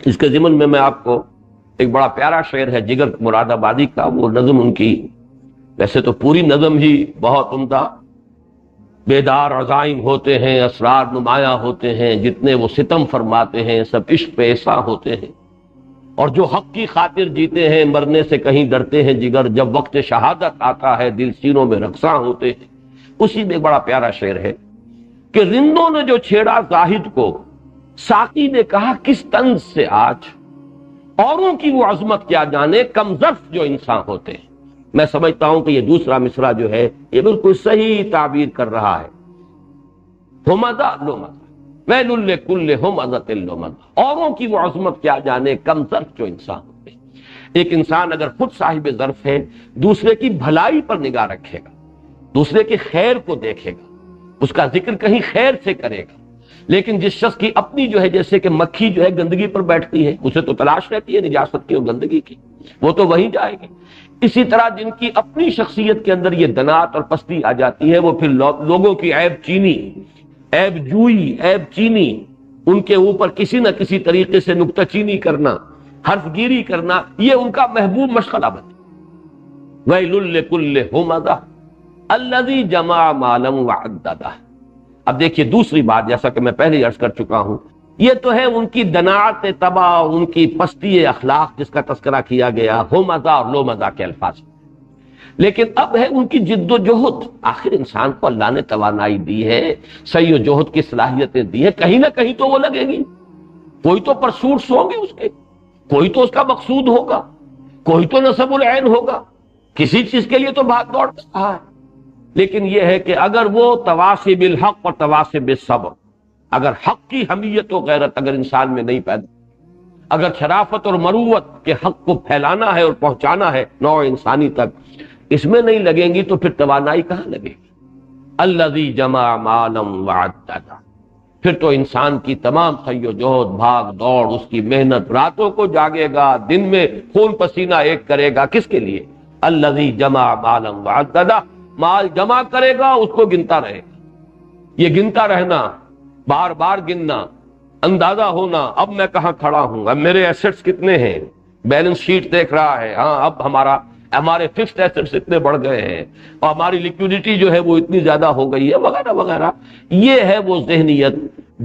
اس کے ضمن میں آپ کو ایک بڑا پیارا شعر ہے جگر مراد آبادی کا، وہ نظم ان کی ویسے تو پوری نظم ہی بہت عمدہ، بیدار عزائم ہوتے ہیں، اسرار نمایاں ہوتے ہیں، جتنے وہ ستم فرماتے ہیں سب عشق پہ ایسا ہوتے ہیں، اور جو حق کی خاطر جیتے ہیں مرنے سے کہیں ڈرتے ہیں جگر، جب وقت شہادت آتا ہے دل سینوں میں رقصاں ہوتے ہیں۔ اسی میں بڑا پیارا شعر ہے کہ رندوں نے جو چھیڑا زاہد کو، ساقی نے کہا کس طنز سے آج، اوروں کی وہ عظمت کیا جانے کم ظرف جو انسان ہوتے ہیں۔ میں سمجھتا ہوں کہ یہ دوسرا مصرع جو ہے یہ بالکل صحیح تعبیر کر رہا ہے۔ ہمزہ لمزہ ویل لکل ہمزۃ لمزہ، اوروں کی وہ عظمت کیا جانے کم ظرف جو انسان ہوتے ہیں۔ ایک انسان اگر خود صاحب ظرف ہے، دوسرے کی بھلائی پر نگاہ رکھے گا، دوسرے کے خیر کو دیکھے گا، اس کا ذکر کہیں خیر سے کرے گا۔ لیکن جس شخص کی اپنی جو ہے، جیسے کہ مکھی جو ہے گندگی پر بیٹھتی ہے، اسے تو تلاش رہتی ہے نجاست کی اور گندگی کی، وہ تو وہیں جائے گی۔ اسی طرح جن کی اپنی شخصیت کے اندر یہ دنات اور پستی آ جاتی ہے، وہ پھر لوگوں کی عیب چینی، عیب جوئی، عیب چینی، ان کے اوپر کسی نہ کسی طریقے سے نکتہ چینی کرنا، حرف گیری کرنا، یہ ان کا محبوب مشغلہ بن۔ ویل لکل ہمزہ الذی جمع مالا وعددہ۔ اب دیکھیے دوسری بات، جیسا کہ میں پہلے ہی عرض کر چکا ہوں، یہ تو ہے ان کی دنات طبع، ان کی پستی اخلاق جس کا تذکرہ کیا گیا ہمزہ اور لومزہ کے الفاظ، لیکن اب ہے ان کی جد و جہد۔ آخر انسان کو اللہ نے توانائی دی ہے، سعی و جہد کی صلاحیتیں دی ہے، کہیں نہ کہیں تو وہ لگے گی، کوئی تو پرسوٹس ہوں گے اس کے، کوئی تو اس کا مقصود ہوگا، کوئی تو نصب العین ہوگا، کسی چیز کے لیے تو بھاگ دوڑ کر رہا ہے۔ لیکن یہ ہے کہ اگر وہ تواصی بالحق اور تواصی بالصبر، اگر حق کی حمیت و غیرت اگر انسان میں نہیں پیدا، اگر شرافت اور مروت کے حق کو پھیلانا ہے اور پہنچانا ہے نوع انسانی تک، اس میں نہیں لگیں گی تو پھر توانائی کہاں لگے گی؟ الذی جمع مالا وعددہ، پھر تو انسان کی تمام سعی و جہد، بھاگ دوڑ، اس کی محنت، راتوں کو جاگے گا، دن میں خون پسینہ ایک کرے گا، کس کے لیے؟ الذی جمع مالا وعددہ، مال جمع کرے گا، اس کو گنتا رہے گا۔ یہ گنتا رہنا، بار بار گننا، اندازہ ہونا اب میں کہاں کھڑا ہوں، اب میرے ایسٹس کتنے ہیں، بیلنس شیٹ دیکھ رہا ہے، ہاں اب ہمارے فکسڈ ایسٹس اتنے بڑھ گئے ہیں اور ہماری لیکوڈیٹی جو ہے وہ اتنی زیادہ ہو گئی ہے، وغیرہ وغیرہ۔ یہ ہے وہ ذہنیت،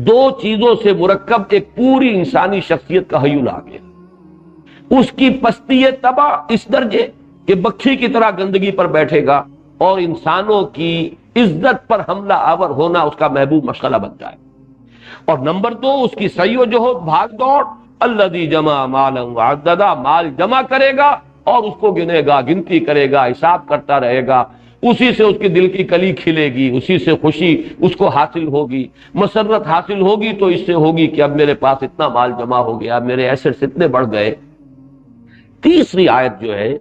دو چیزوں سے مرکب ایک پوری انسانی شخصیت کا ہیول آ گیا۔ اس کی پستی طبع اس درجے کہ بکھی کی طرح گندگی پر بیٹھے گا اور انسانوں کی عزت پر حملہ آور ہونا اس کا محبوب مشغلہ بن جائے۔ اور نمبر دو، اس کی سعی و جہد، بھاگ دوڑ، الذی جمع مالا وعددہ، مال جمع کرے گا اور اس کو گنے گا، گنتی کرے گا، حساب کرتا رہے گا، اسی سے اس کی دل کی کلی کھلے گی، اسی سے خوشی اس کو حاصل ہوگی، مسرت حاصل ہوگی تو اس سے ہوگی کہ اب میرے پاس اتنا مال جمع ہو گیا، میرے ایسٹس اتنے بڑھ گئے۔ تیسری آیت جو ہے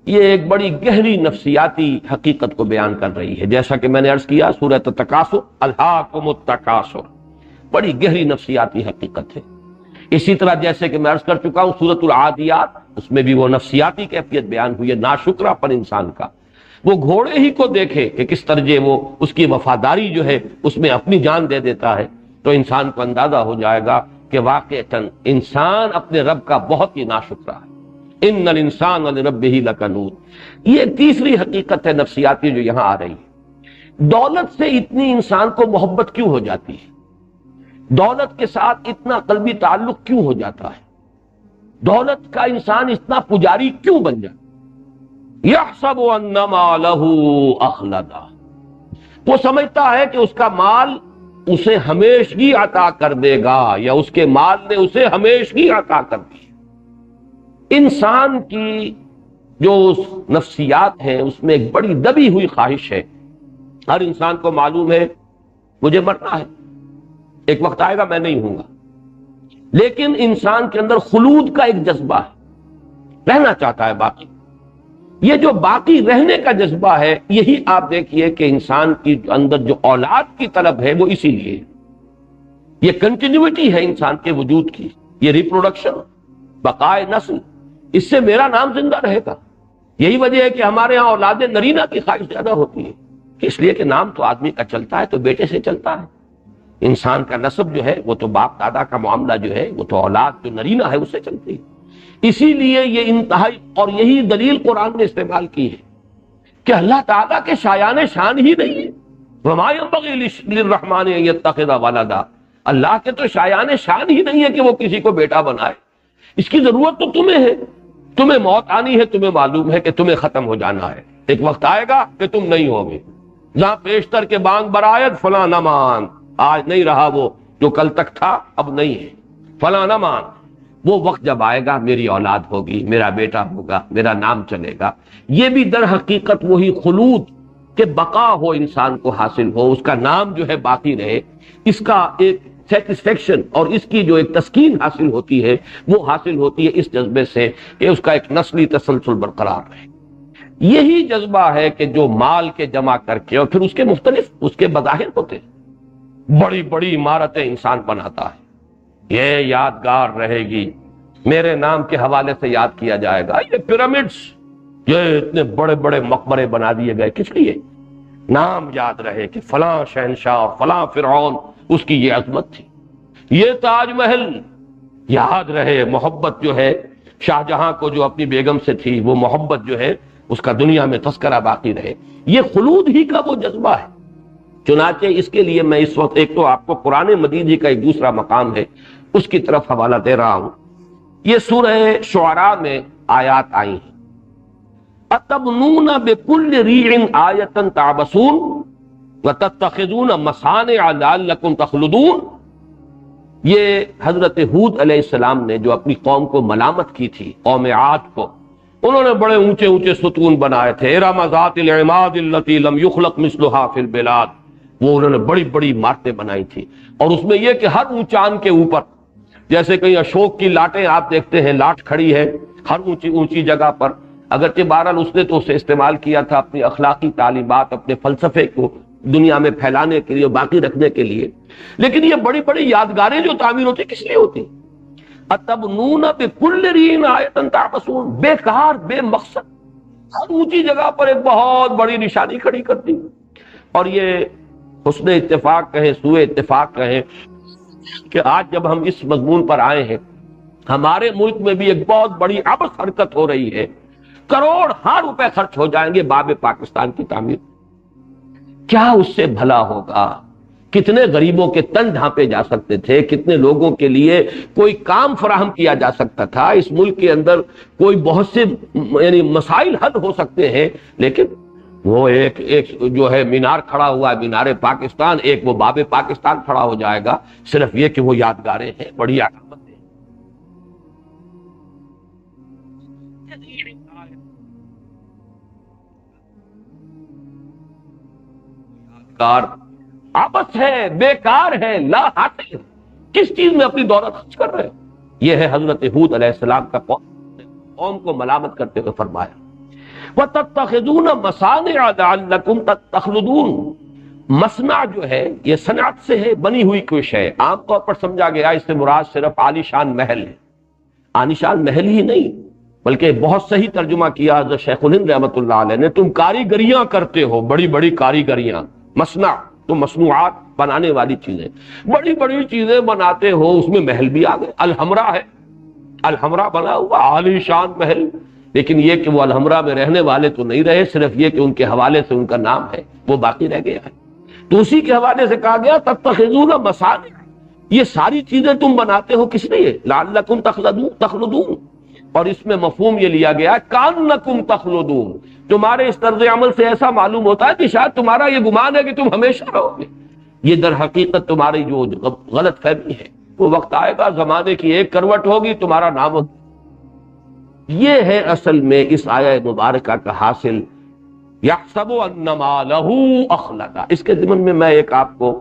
یہ ایک بڑی گہری نفسیاتی حقیقت کو بیان کر رہی ہے، جیسا کہ میں نے عرض کیا سورۃ التکاثر، الہاکم التکاثر، بڑی گہری نفسیاتی حقیقت ہے۔ اسی طرح جیسے کہ میں عرض کر چکا ہوں سورۃ العادیات، اس میں بھی وہ نفسیاتی کیفیت بیان ہوئی ہے، ناشکرا پن انسان کا۔ وہ گھوڑے ہی کو دیکھے کہ کس طرح وہ اس کی وفاداری جو ہے اس میں اپنی جان دے دیتا ہے، تو انسان کو اندازہ ہو جائے گا کہ واقعتاً انسان اپنے رب کا بہت ہی ناشکرا ہے۔ ان الانسان لربہ لکنود، یہ تیسری حقیقت ہے نفسیاتی جو یہاں آ رہی ہے۔ دولت سے اتنی انسان کو محبت کیوں ہو جاتی ہے؟ دولت کے ساتھ اتنا قلبی تعلق کیوں ہو جاتا ہے؟ دولت کا انسان اتنا پجاری کیوں بن جاتا؟ یحسب ان مالہ اخلدہ، وہ سمجھتا ہے کہ اس کا مال اسے ہمیشگی عطا کر دے گا، یا اس کے مال نے اسے ہمیشگی عطا کر دی۔ انسان کی جو نفسیات ہیں اس میں ایک بڑی دبی ہوئی خواہش ہے، ہر انسان کو معلوم ہے مجھے مرنا ہے، ایک وقت آئے گا میں نہیں ہوں گا، لیکن انسان کے اندر خلود کا ایک جذبہ ہے، رہنا چاہتا ہے باقی۔ یہ جو باقی رہنے کا جذبہ ہے، یہی آپ دیکھیے کہ انسان کی اندر جو اولاد کی طلب ہے وہ اسی لیے ہے۔ یہ کنٹینیوٹی ہے انسان کے وجود کی، یہ ریپروڈکشن، بقائے نسل، اس سے میرا نام زندہ رہے گا۔ یہی وجہ ہے کہ ہمارے ہاں اولاد نرینہ کی خواہش زیادہ ہوتی ہے، اس لیے کہ نام تو آدمی کا چلتا ہے تو بیٹے سے چلتا ہے۔ انسان کا نسب جو ہے وہ تو باپ دادا کا معاملہ جو ہے وہ تو اولاد جو نرینہ ہے اس سے چلتی ہے۔ اسی لیے یہ انتہائی، اور یہی دلیل قرآن نے استعمال کی ہے کہ اللہ تعالیٰ کے شایان شان ہی نہیں ہے، وما ينبغي للرحمن ان يتخذ ولدا، اللہ کے تو شایان شان ہی نہیں ہے کہ وہ کسی کو بیٹا بنائے۔ اس کی ضرورت تو تمہیں ہے، تمہیں موت آنی ہے، تمہیں معلوم ہے کہ تمہیں ختم ہو جانا ہے، ایک وقت آئے گا کہ تم نہیں ہوگے۔ جہاں پیشتر کے بانگ برآید فلاں نہ مان، آج نہیں رہا وہ جو کل تک تھا اب نہیں ہے، فلاں نہ مان۔ وہ وقت جب آئے گا میری اولاد ہوگی، میرا بیٹا ہوگا، میرا نام چلے گا۔ یہ بھی در حقیقت وہی خلود کہ بقا ہو، انسان کو حاصل ہو، اس کا نام جو ہے باقی رہے، اس کا ایک سیٹسفیکشن اور اس کی جو ایک تسکین حاصل ہوتی ہے وہ حاصل ہوتی ہے اس جذبے سے کہ اس کا ایک نسلی تسلسل برقرار رہے۔ یہی جذبہ ہے کہ جو مال کے جمع کر کے اور پھر اس کے مختلف اس کے مظاہر ہوتے ہیں، بڑی بڑی عمارتیں انسان بناتا ہے، یہ یادگار رہے گی، میرے نام کے حوالے سے یاد کیا جائے گا۔ یہ پیرامڈز، یہ اتنے بڑے بڑے مقبرے بنا دیے گئے، کس لیے؟ نام یاد رہے کہ فلاں شہنشاہ اور فلاں فرعون، اس کی یہ عظمت تھی۔ یہ تاج محل یاد رہے، محبت جو ہے شاہ جہاں کو جو اپنی بیگم سے تھی، وہ محبت جو ہے اس کا دنیا میں تذکرہ باقی رہے۔ یہ خلود ہی کا وہ جذبہ ہے۔ چنانچہ اس کے لیے میں اس وقت ایک تو آپ کو قرآن مجید ہی کا ایک دوسرا مقام ہے، اس کی طرف حوالہ دے رہا ہوں۔ یہ سورہ شعراء میں آیات آئی ہیں، أَتَبْنُونَ بِكُلِّ رِيعٍ آيَةً تَعْبَثُونَ وَتَتَّخِذُونَ مَصَانِعَ لَعَلَّكُمْ تَخْلُدُونَ۔ یہ حضرت ہود علیہ السلام نے جو اپنی قوم کو ملامت کی تھی، قوم عاد کو، انہوں نے بڑے اونچے اونچے ستون بنائے تھے، ارم ذات العماد التي لم يخلق مثلها في البلاد، وہ انہوں نے بڑی بڑی عمارتیں بنائی تھی۔ اور اس میں یہ کہ ہر اونچان کے اوپر، جیسے کہیں اشوک کی لاٹیں آپ دیکھتے ہیں، لاٹ کھڑی ہے ہر اونچی اونچی جگہ پر، اگرچہ بہرحال اس نے تو اسے استعمال کیا تھا اپنی اخلاقی تعلیمات، اپنے فلسفے کو دنیا میں پھیلانے کے لیے، باقی رکھنے کے لیے، لیکن یہ بڑی بڑی یادگاریں جو تعمیر ہوتی کس لیے ہوتی؟ اتبنون بکل رین آیۃ تعبثون، بیکار، بے مقصد، ہر اونچی جگہ پر ایک بہت بڑی نشانی کھڑی کرتی۔ اور یہ حسن اتفاق کہیں، سوء اتفاق کہیں کہ آج جب ہم اس مضمون پر آئے ہیں، ہمارے ملک میں بھی ایک بہت بڑی عبث حرکت ہو رہی ہے، کروڑ ہار روپے خرچ ہو جائیں گے باب پاکستان کی تعمیر۔ کیا اس سے بھلا ہوگا؟ کتنے غریبوں کے تن ڈھانپے جا سکتے تھے، کتنے لوگوں کے لیے کوئی کام فراہم کیا جا سکتا تھا، اس ملک کے اندر کوئی بہت سے یعنی مسائل حل ہو سکتے ہیں، لیکن وہ ایک جو ہے مینار کھڑا ہوا ہے، مینار پاکستان، ایک وہ باب پاکستان کھڑا ہو جائے گا، صرف یہ کہ وہ یادگاریں ہیں، بڑی علامت ہے۔ یادگار عبث ہے، بیکار ہے، لا حاصل، کس چیز میں اپنی دولت خرچ کر رہے ہیں؟ یہ ہے حضرت ہود علیہ السلام کا قوم کو ملامت کرتے ہوئے فرمایا، وَتَتَّخِذُونَ مَصَانِعَ لَعَلَّكُمْ تَخْلُدُونَ۔ مصنع جو ہے یہ صنعت سے ہے، بنی ہوئی کوئی شے، عام طور پر سمجھا گیا اس سے مراد صرف عالیشان محل ہے۔ عالیشان محل ہی نہیں بلکہ بہت صحیح ترجمہ کیا حضرت شیخ الہند رحمۃ اللہ علیہ نے، تم کاریگریاں کرتے ہو، بڑی بڑی کاریگریاں، مصنع تو مصنوعات، بنانے والی چیزیں، بڑی بڑی چیزیں بناتے ہو، اس میں محل بھی آ گئے۔ الحمرا ہے، الحمرا بنا ہوا عالی شان محل، لیکن یہ کہ وہ الحمرا میں رہنے والے تو نہیں رہے، صرف یہ کہ ان کے حوالے سے ان کا نام ہے وہ باقی رہ گیا ہے۔ تو اسی کے حوالے سے کہا گیا تتخذون مصانع، یہ ساری چیزیں تم بناتے ہو کس لیے؟ لعلکم تخلدون، اور اس میں مفہوم یہ لیا گیا کانکم تخلدون، تمہارے اس طرز عمل سے ایسا معلوم ہوتا ہے کہ شاید تمہارا یہ گمان ہے کہ تم ہمیشہ رہو گے، یہ در حقیقت تمہاری جو غلط فہمی ہے. وہ وقت آئے گا زمانے کی ایک کروٹ ہوگی تمہارا نام ہوگا. یہ ہے اصل میں اس آیہ مبارکہ کا حاصل. یحسب ان مالہ اخلدہ. اس کے ضمن میں ایک آپ کو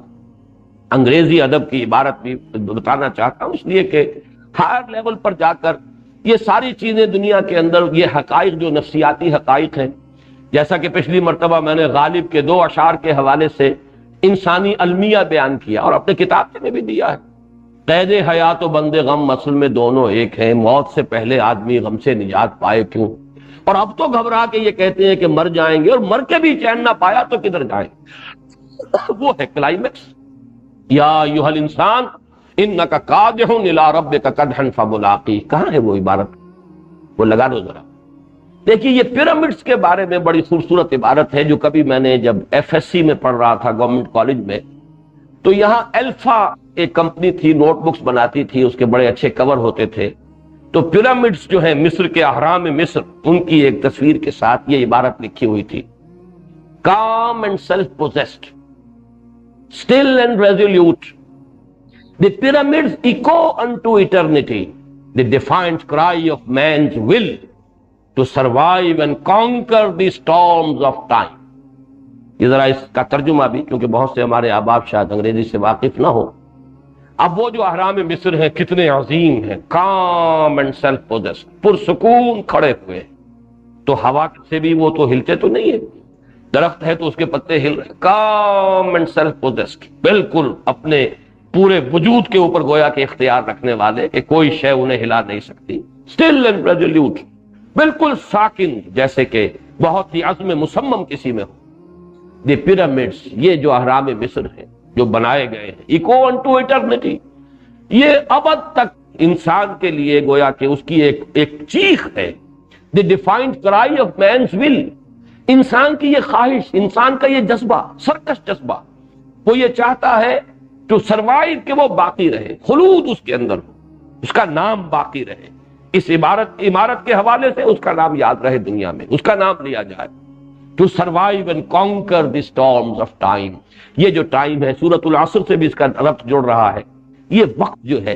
انگریزی ادب کی عبارت بھی بتانا چاہتا ہوں، اس لیے کہ ہائر لیول پر جا کر یہ ساری چیزیں دنیا کے اندر یہ حقائق جو نفسیاتی حقائق ہیں، جیسا کہ پچھلی مرتبہ میں نے غالب کے 2 اشعار کے حوالے سے انسانی المیہ بیان کیا اور اپنے کتاب میں بھی دیا ہے. قید حیات و بند غم اصل میں دونوں ایک ہیں. موت سے پہلے آدمی غم سے نجات پائے کیوں؟ اور اب تو گھبرا کے یہ کہتے ہیں کہ مر جائیں گے، اور مر کے بھی چین نہ پایا تو کدھر جائیں؟ وہ ہے کلائمیکس. یا ایھا الانسان انک کادح الی ربک کدحا فملاقیہ. کہاں ہے وہ عبارت؟ وہ لگا دو ذرا. دیکھیے یہ پیرامڈس کے بارے میں بڑی خوبصورت عبارت ہے جو کبھی میں نے جب ایف ایس سی میں پڑھ رہا تھا گورنمنٹ کالج میں، تو یہاں الفا ایک کمپنی تھی، نوٹ بکس بناتی تھی، اس کے بڑے اچھے کور ہوتے تھے. تو پیرامڈس جو ہیں مصر کے اہرام مصر، ان کی ایک تصویر کے ساتھ یہ عبارت لکھی ہوئی تھی: calm and self-possessed, still and resolute, the pyramids echo unto eternity, the defiant cry of man's will to survive and conquer the storms of time. یہ ذرا اس کا ترجمہ بھی، کیونکہ بہت سے ہمارے احباب شاید انگریزی سے واقف نہ ہو. اب وہ جو اہرام مصر ہیں کتنے عظیم ہیں، calm and self-possessed، پرسکون کھڑے ہوئے. تو ہوا سے بھی وہ تو ہلتے تو نہیں ہے، درخت ہے تو اس کے پتے ہل رہے. calm and self-possessed، بالکل اپنے پورے وجود کے اوپر گویا کے اختیار رکھنے والے کہ کوئی شے انہیں ہلا نہیں سکتی. still and resolute، بالکل ساکن، جیسے کہ بہت ہی عزم مصمم کسی میں ہو. دی پyramids، یہ جو اہرام مصر ہیں جو بنائے گئے ہیں، echo unto eternity، یہ ابد تک انسان کے لیے گویا کہ اس کی ایک چیخ ہے. دی defiant cry of man's will، انسان کی یہ خواہش، انسان کا یہ جذبہ، سرکش جذبہ، وہ یہ چاہتا ہے ٹو سروائیو، کہ وہ باقی رہے، خلود اس کے اندر ہو، اس کا نام باقی رہے. اس عمارت کے حوالے سے اس کا نام یاد رہے، دنیا میں اس کا نام لیا جائے. To survive and conquer the storms of time. یہ جو ٹائم ہے سورۃ العصر سے بھی اس کا ربط جڑ رہا ہے. یہ وقت جو ہے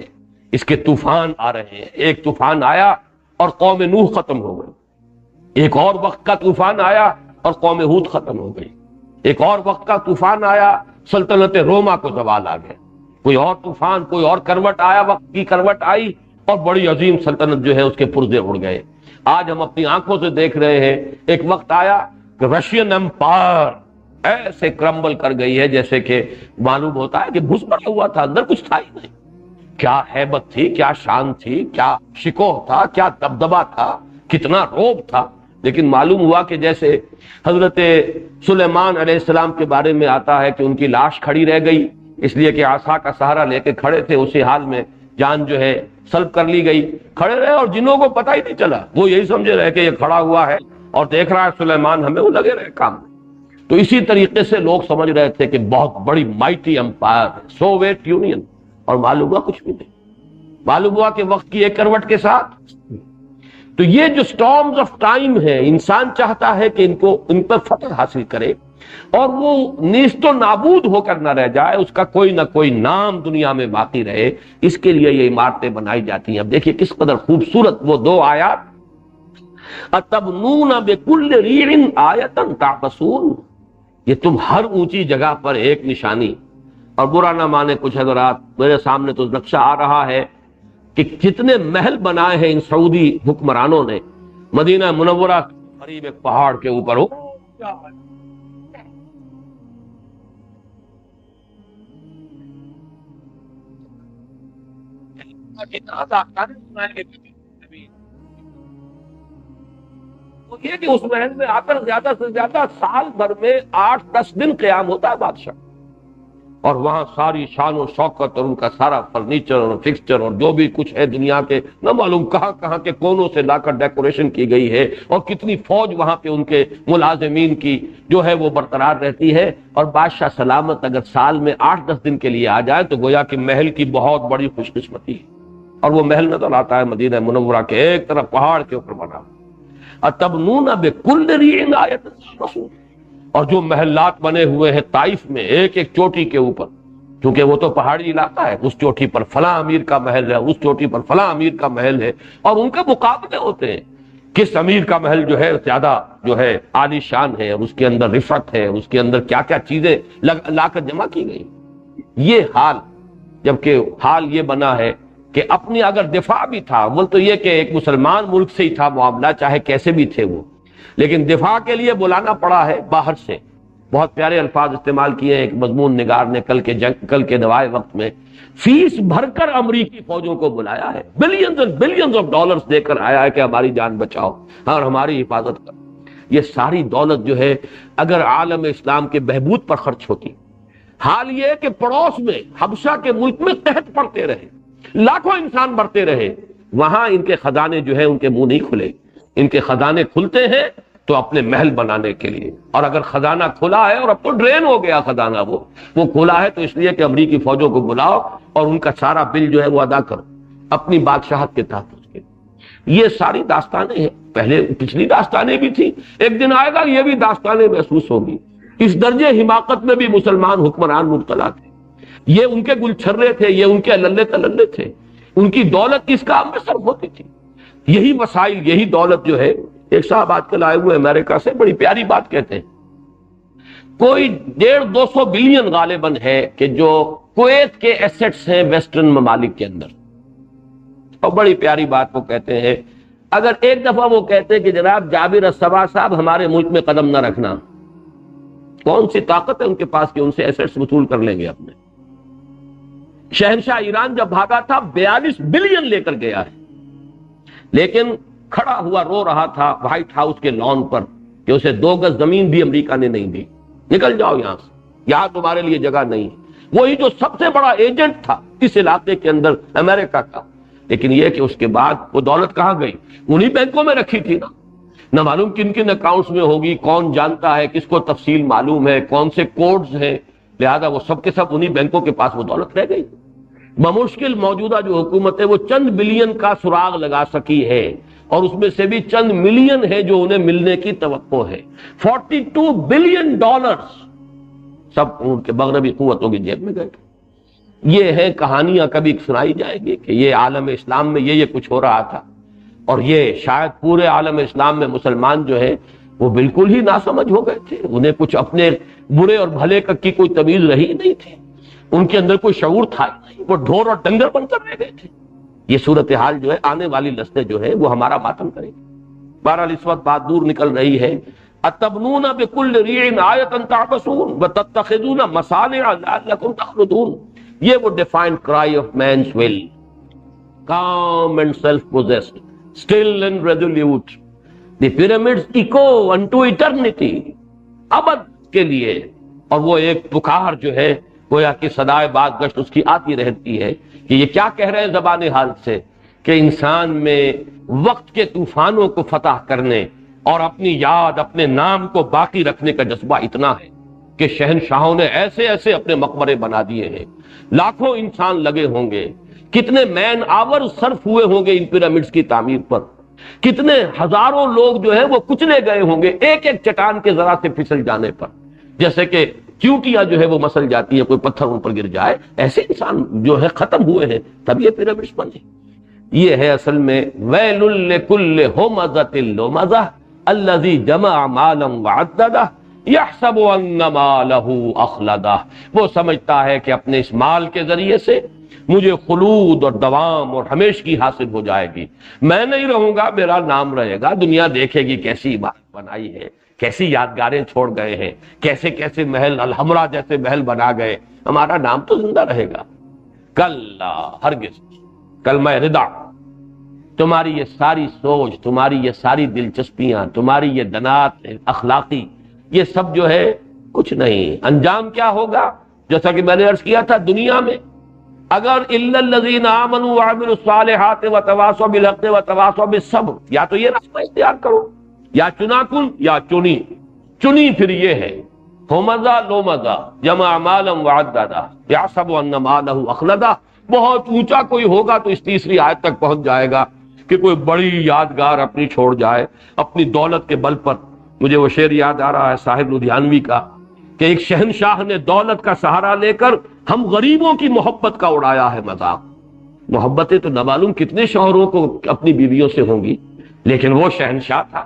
اس کے طوفان آ رہے ہیں. ایک طوفان آیا اور قوم نوح ختم ہو گئی. ایک اور وقت کا طوفان آیا اور قوم ہود ختم ہو گئی. ایک اور وقت کا طوفان آیا، سلطنت روما کو زوال آ گئے. کوئی اور طوفان، کوئی اور کروٹ آیا، وقت کی کروٹ آئی اور بڑی عظیم سلطنت جو ہے اس کے پرزے اڑ گئے. آج ہم اپنی آنکھوں سے دیکھ رہے ہیں ایک وقت آیا کہ رشین امپائر ایسے کرمبل کر گئی ہے جیسے کہ معلوم ہوتا ہے کہ بھس پڑا ہوا تھا، اندر کچھ تھا ہی نہیں. کیا ہیبت تھی، کیا شان تھی، کیا شکوہ تھا، کیا دبدبہ تھا، کتنا روب تھا. لیکن معلوم ہوا کہ جیسے حضرت سلیمان علیہ السلام کے بارے میں آتا ہے کہ ان کی لاش کھڑی رہ گئی اس لیے کہ عصا کا سہارا لے کے کھڑے تھے، اسی حال میں جان جو ہے سلب کر لی گئی. کھڑے رہے اور جنوں کو پتہ ہی نہیں چلا، وہ یہی سمجھے رہے کہ یہ کھڑا ہوا ہے اور دیکھ رہا ہے سلیمان ہمیں، وہ لگے رہے کام میں. تو اسی طریقے سے لوگ سمجھ رہے تھے کہ بہت بڑی مائٹی امپائر ہے سوویت یونین، اور معلوم ہوا کچھ بھی نہیں. معلوم ہوا کہ وقت کی ایک کروٹ کے ساتھ. تو یہ جو سٹارمز آف ٹائم ہے، انسان چاہتا ہے کہ ان پر فتح حاصل کرے اور وہ نیست و نابود ہو کر نہ رہ جائے، اس کا کوئی نہ کوئی نام دنیا میں باقی رہے. اس کے لیے یہ عمارتیں بنائی جاتی ہیں. اب دیکھیے کس قدر خوبصورت وہ 2 آیات. اتبنون بکل ریع آیۃ تعبثون، یہ تم ہر اونچی جگہ پر ایک نشانی. اور برا نہ مانے کچھ حضرات، میرے سامنے تو نقشہ آ رہا ہے کہ جتنے محل بنائے ہیں ان سعودی حکمرانوں نے مدینہ منورہ قریب ایک پہاڑ کے اوپر ہو. یہ کہ اس محل میں آ کر زیادہ سے زیادہ سال بھر میں 8-10 دن قیام ہوتا ہے بادشاہ، اور وہاں ساری شان و شوکت اور ان کا سارا فرنیچر اور فکسچر اور جو بھی کچھ ہے دنیا کے نہ معلوم کہاں کہاں کے کونوں سے لا کر ڈیکوریشن کی گئی ہے، اور کتنی فوج وہاں پہ ان کے ملازمین کی جو ہے وہ برقرار رہتی ہے. اور بادشاہ سلامت اگر سال میں 8-10 دن کے لیے آ جائے تو گویا کہ محل کی بہت بڑی خوش قسمتی ہے. اور وہ محل نظر آتا ہے مدینہ منورہ کے ایک طرف پہاڑ کے اوپر بنا. اتبنون بکل ریع آیۃ، اور جو محلات بنے ہوئے ہیں طائف میں ایک ایک چوٹی کے اوپر کیونکہ وہ تو پہاڑی علاقہ ہے، اس چوٹی پر فلاں امیر کا محل ہے، اس چوٹی پر فلاں امیر کا محل ہے، اور ان کے مقابلے ہوتے ہیں کس امیر کا محل جو ہے زیادہ جو ہے عالی شان ہے، اور اس کے اندر رفعت ہے، اس کے اندر کیا کیا چیزیں لا کر جمع کی گئی۔ یہ حال، جبکہ حال یہ بنا ہے کہ اپنی اگر دفاع بھی تھا، اول تو یہ کہ ایک مسلمان ملک سے ہی تھا معاملہ، چاہے کیسے بھی تھے وہ، لیکن دفاع کے لیے بلانا پڑا ہے باہر سے۔ بہت پیارے الفاظ استعمال کیے ایک مضمون نگار نے کل کے دوائے وقت میں، فیس بھر کر امریکی فوجوں کو بلایا ہے، بلینز اور بلینز آف ڈالرز دے کر آیا ہے کہ ہماری جان بچاؤ اور ہماری حفاظت کرو۔ یہ ساری دولت جو ہے اگر عالم اسلام کے بہبود پر خرچ ہوتی، حال یہ کہ پڑوس میں حبشہ کے ملک میں قحط پڑتے رہے، لاکھوں انسان مرتے رہے، وہاں ان کے خزانے جو ہیں ان کے منہ نہیں کھلے۔ ان کے خزانے کھلتے ہیں تو اپنے محل بنانے کے لیے، اور اگر خزانہ کھلا ہے اور اب تو ڈرین ہو گیا خزانہ، وہ کھلا ہے تو اس لیے کہ امریکی فوجوں کو بلاؤ اور ان کا سارا بل جو ہے وہ ادا کرو اپنی بادشاہت کے تحت۔ اس کے یہ ساری داستانیں ہیں، پہلے پچھلی داستانیں بھی تھیں، ایک دن آئے گا یہ بھی داستانیں محسوس ہوگی۔ اس درجے حماقت میں بھی مسلمان حکمران مبتلا تھے، یہ ان کے گلچھرے تھے، یہ ان کے اللے تللے تھے، ان کی دولت اس کام میں صرف ہوتی تھی۔ یہی وسائل، یہی دولت جو ہے، ایک صاحب آج کل آئے ہوئے امریکہ سے بڑی پیاری بات کہتے ہیں، کوئی 150-200 بلین غالباً ہے کہ جو کویت کے ایسٹس ہیں ویسٹرن ممالک کے اندر، اور بڑی پیاری بات وہ کہتے ہیں، اگر ایک دفعہ وہ کہتے ہیں کہ جناب جابر الصباح صاحب ہمارے ملک میں قدم نہ رکھنا، کون سی طاقت ہے ان کے پاس کہ ان سے ایسٹس وصول کر لیں گے اپنے؟ شہنشاہ ایران جب بھاگا تھا 42 بلین لے کر گیا ہے، لیکن کھڑا ہوا رو رہا تھا وائٹ ہاؤس کے لان پر کہ اسے 2 گز زمین بھی امریکہ نے نہیں دی، نکل جاؤ یہاں سے، یہاں تمہارے لیے جگہ نہیں ہے۔ وہی جو سب سے بڑا ایجنٹ تھا اس علاقے کے اندر امریکہ کا، لیکن یہ کہ اس کے بعد وہ دولت کہاں گئی؟ انہی بینکوں میں رکھی تھی نا، نہ معلوم کن کن اکاؤنٹس میں ہوگی، کون جانتا ہے، کس کو تفصیل معلوم ہے، کون سے کوڈز ہیں، لہذا وہ سب کے سب انہی بینکوں کے پاس وہ دولت رہ گئی۔ بمشکل موجودہ جو حکومت ہے وہ چند بلین کا سراغ لگا سکی ہے، اور اس میں سے بھی چند ملین ہے جو انہیں ملنے کی توقع ہے۔ 42 بلین ڈالرز سب ان کے مغربی قوتوں کی جیب میں گئے۔ یہ ہے کہانیاں کبھی سنائی جائے گی کہ یہ عالم اسلام میں یہ کچھ ہو رہا تھا، اور یہ شاید پورے عالم اسلام میں مسلمان جو ہے وہ بالکل ہی ناسمجھ ہو گئے تھے، انہیں کچھ اپنے برے اور بھلے کی کوئی تمیز رہی نہیں تھی، ان کے اندر کوئی شعور تھا ہی نہیں، وہ ڈھور اور ڈنگر بن کر رہ گئے تھے۔ یہ صورتحال جو ہے آنے والی نسلیں جو ہے وہ ہمارا ماتم کریں گی۔ بہرحال اس وقت بات دور نکل رہی ہے، اتبنون بکل ریع آیۃ تعبثون وتتخذون مصانع لعلکم تخلدون، یہ وہ ڈیفائنڈ کرائی of means will, calm and self-possessed, still and resolute. The pyramids echo unto eternity. ابد کے لیے، اور وہ ایک پکار جو ہے گویا کہ صدائے باد گشت اس کی آتی رہتی ہے کہ یہ کیا کہہ رہے ہیں زبان حال سے، کہ انسان میں وقت کے طوفانوں کو فتح کرنے اور اپنی یاد، اپنے نام کو باقی رکھنے کا جذبہ اتنا ہے کہ شہنشاہوں نے ایسے ایسے اپنے مقبرے بنا دیے ہیں، لاکھوں انسان لگے ہوں گے، کتنے مین آور صرف ہوئے ہوں گے ان پیرامڈز کی تعمیر پر، کتنے ہزاروں لوگ جو ہے وہ کچلے گئے ہوں گے ایک ایک چٹان کے ذرا سے پھسل جانے پر، جیسے کہ چیونٹیاں جو ہے وہ مسل جاتی ہے، کوئی پتھر ان پر گر جائے، ایسے انسان جو ہے ختم ہوئے ہیں، تب یہ پیرامڈز بنے۔ یہ ہے اصل میں ویل لکل ہمزۃ لمزہ الذی جمع مالا وعددہ یحسب ان مالہ اخلدہ، وہ سمجھتا ہے کہ اپنے اس مال کے ذریعے سے مجھے خلود اور دوام اور ہمیشگی حاصل ہو جائے گی، میں نہیں رہوں گا، میرا نام رہے گا، دنیا دیکھے گی کیسی عمارت بنائی ہے، کیسی یادگاریں چھوڑ گئے ہیں، کیسے کیسے محل، الحمرا جیسے محل بنا گئے، ہمارا نام تو زندہ رہے گا۔ کلا، ہرگز، کلمہ ردا، تمہاری یہ ساری سوچ، تمہاری یہ ساری دلچسپیاں، تمہاری یہ دنات اخلاقی، یہ سب جو ہے کچھ نہیں، انجام کیا ہوگا؟ جیسا کہ میں نے عرض کیا تھا، دنیا میں اگر الا الذین آمنوا وعملوا الصالحات وتواصوا بالحق وتواصوا بالصبر، یا تو یہ راستہ اختیار کرو، یا چنا کن یا چنی، چنی پھر یہ ہے ہمزہ لومزہ جمع مالا وعددہ یحسب ان مالہ اخلدہ، بہت اونچا کوئی ہوگا تو اس تیسری آیت تک پہنچ جائے گا کہ کوئی بڑی یادگار اپنی چھوڑ جائے اپنی دولت کے بل پر۔ مجھے وہ شعر یاد آ رہا ہے ساحر لدھیانوی کا کہ ایک شہنشاہ نے دولت کا سہارا لے کر ہم غریبوں کی محبت کا اڑایا ہے مذاق۔ محبتیں تو نہ معلوم کتنے شوہروں کو اپنی بیویوں سے ہوں گی، لیکن وہ شہنشاہ تھا،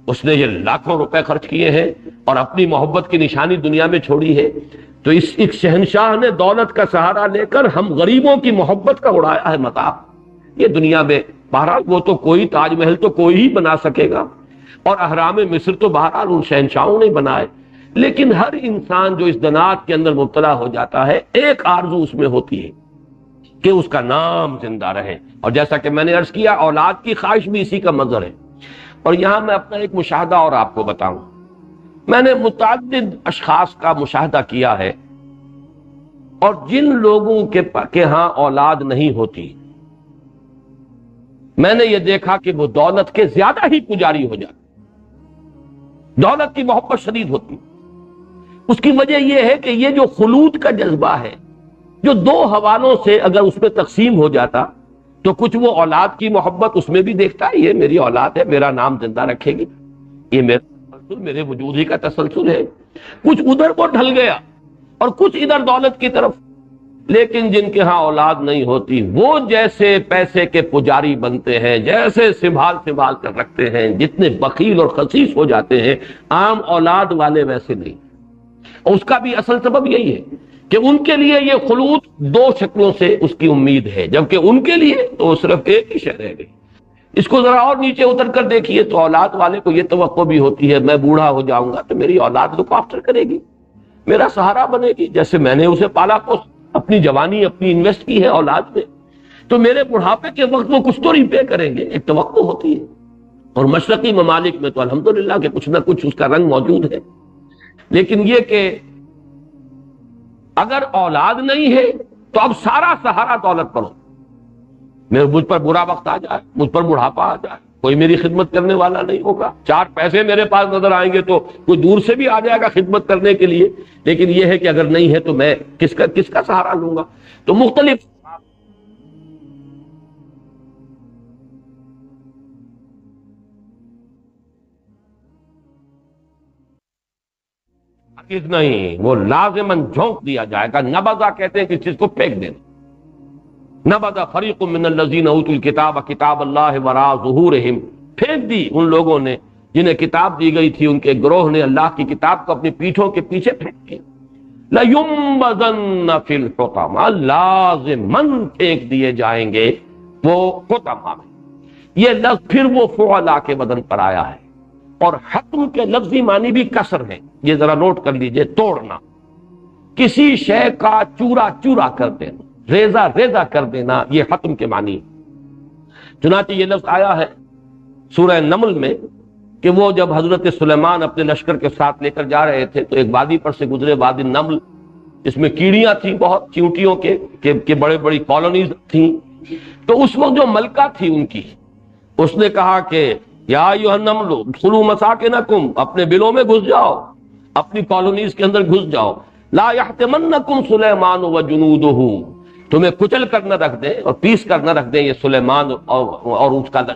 اس نے یہ لاکھوں روپے خرچ کیے ہیں اور اپنی محبت کی نشانی دنیا میں چھوڑی ہے۔ تو اس ایک شہنشاہ نے دولت کا سہارا لے کر ہم غریبوں کی محبت کا اڑایا ہے مذاق۔ یہ دنیا میں بہرحال وہ تو کوئی تاج محل تو کوئی ہی بنا سکے گا، اور اہرام مصر تو بہرحال ان شہنشاہوں نے بنائے، لیکن ہر انسان جو اس دنات کے اندر مبتلا ہو جاتا ہے، ایک آرزو اس میں ہوتی ہے کہ اس کا نام زندہ رہے، اور جیسا کہ میں نے عرض کیا اولاد کی خواہش بھی اسی کا مظہر ہے۔ اور یہاں میں اپنا ایک مشاہدہ اور آپ کو بتاؤں، میں نے متعدد اشخاص کا مشاہدہ کیا ہے، اور جن لوگوں کے ہاں اولاد نہیں ہوتی، میں نے یہ دیکھا کہ وہ دولت کے زیادہ ہی پجاری ہو جاتے، دولت کی محبت شدید ہوتی۔ اس کی وجہ یہ ہے کہ یہ جو خلود کا جذبہ ہے، جو دو حوالوں سے اگر اس میں تقسیم ہو جاتا تو کچھ وہ اولاد کی محبت اس میں بھی دیکھتا ہے، یہ میری اولاد ہے، میرا نام زندہ رکھے گی، یہ میرا تسلسل، میرے وجود ہی کا تسلسل ہے، کچھ ادھر وہ ڈھل گیا اور کچھ ادھر دولت کی طرف۔ لیکن جن کے ہاں اولاد نہیں ہوتی وہ جیسے پیسے کے پجاری بنتے ہیں، جیسے سنبھال کر رکھتے ہیں، جتنے بخیل اور خسیس ہو جاتے ہیں، عام اولاد والے ویسے نہیں۔ اور اس کا بھی اصل سبب یہی ہے کہ ان کے لیے یہ خلود دو شکلوں سے اس کی امید ہے، جبکہ ان کے لیے تو صرف ایک ہی شے رہ گئی۔ اس کو ذرا اور نیچے اتر کر دیکھیے تو اولاد والے کو یہ توقع بھی ہوتی ہے میں بوڑھا ہو جاؤں گا تو میری اولاد لک آفٹر کرے گی، میرا سہارا بنے گی، جیسے میں نے اسے پالا پوس اپنی جوانی اپنی انویسٹ کی ہے اولاد میں، تو میرے بڑھاپے کے وقت وہ کچھ تو ریپے کریں گے، ایک توقع ہوتی ہے۔ اور مشرقی ممالک میں تو الحمدللہ کہ کچھ نہ کچھ اس کا رنگ موجود ہے، لیکن یہ کہ اگر اولاد نہیں ہے تو اب سارا سہارا دولت پر ہو، مجھ پر برا وقت آ جائے، مجھ پر بڑھاپا آ جائے، کوئی میری خدمت کرنے والا نہیں ہوگا، چار پیسے میرے پاس نظر آئیں گے تو کوئی دور سے بھی آ جائے گا خدمت کرنے کے لیے، لیکن یہ ہے کہ اگر نہیں ہے تو میں کس کا سہارا لوں گا۔ تو مختلف نہیں، وہ لازماً جھونک دیا جائے گا۔ نبذا کہتے ہیں کہ اس چیز کو پھینک دینا، نبذ فریق من الذین اوتوا الکتاب کتاب اللہ وراء ظہورہم، پھینک دی ان لوگوں نے جنہیں کتاب دی گئی تھی، ان کے گروہ نے اللہ کی کتاب کو اپنی پیٹھوں کے پیچھے پھینک دیا۔ لَيُنبَذَنَّ فِي الْحُطَمَةِ، لازماً پھینک دیے جائیں گے وہ حطمہ میں۔ یہ لفظ پھر وہ فعلا کے وزن پر آیا ہے، اور حتم کے لفظی معنی بھی کسر ہے، یہ ذرا نوٹ کر لیجئے، توڑنا، کسی شے کا چورا چورا کر دینا، ریزہ ریزہ کر دینا، یہ حتم کے معنی۔ چنانچہ یہ لفظ آیا ہے سورہ نمل میں کہ وہ جب حضرت سلیمان اپنے لشکر کے ساتھ لے کر جا رہے تھے تو ایک وادی پر سے گزرے، وادی نمل، جس میں کیڑیاں تھیں بہت، چیونٹیوں کے بڑے بڑی کالونیز تھیں۔ تو اس وقت جو ملکہ تھی ان کی، اس نے کہا کہ یا ایھا النمل ادخلوا مساکنکم، اپنے بلوں میں گھس جاؤ، اپنی کالونیز کے اندر گھس جاؤ، لا یحطمنکم سلیمان وجنودہ، تمہیں کچل کر نہ رکھ دیں اور پیس کر نہ رکھ دیں یہ سلیمان اور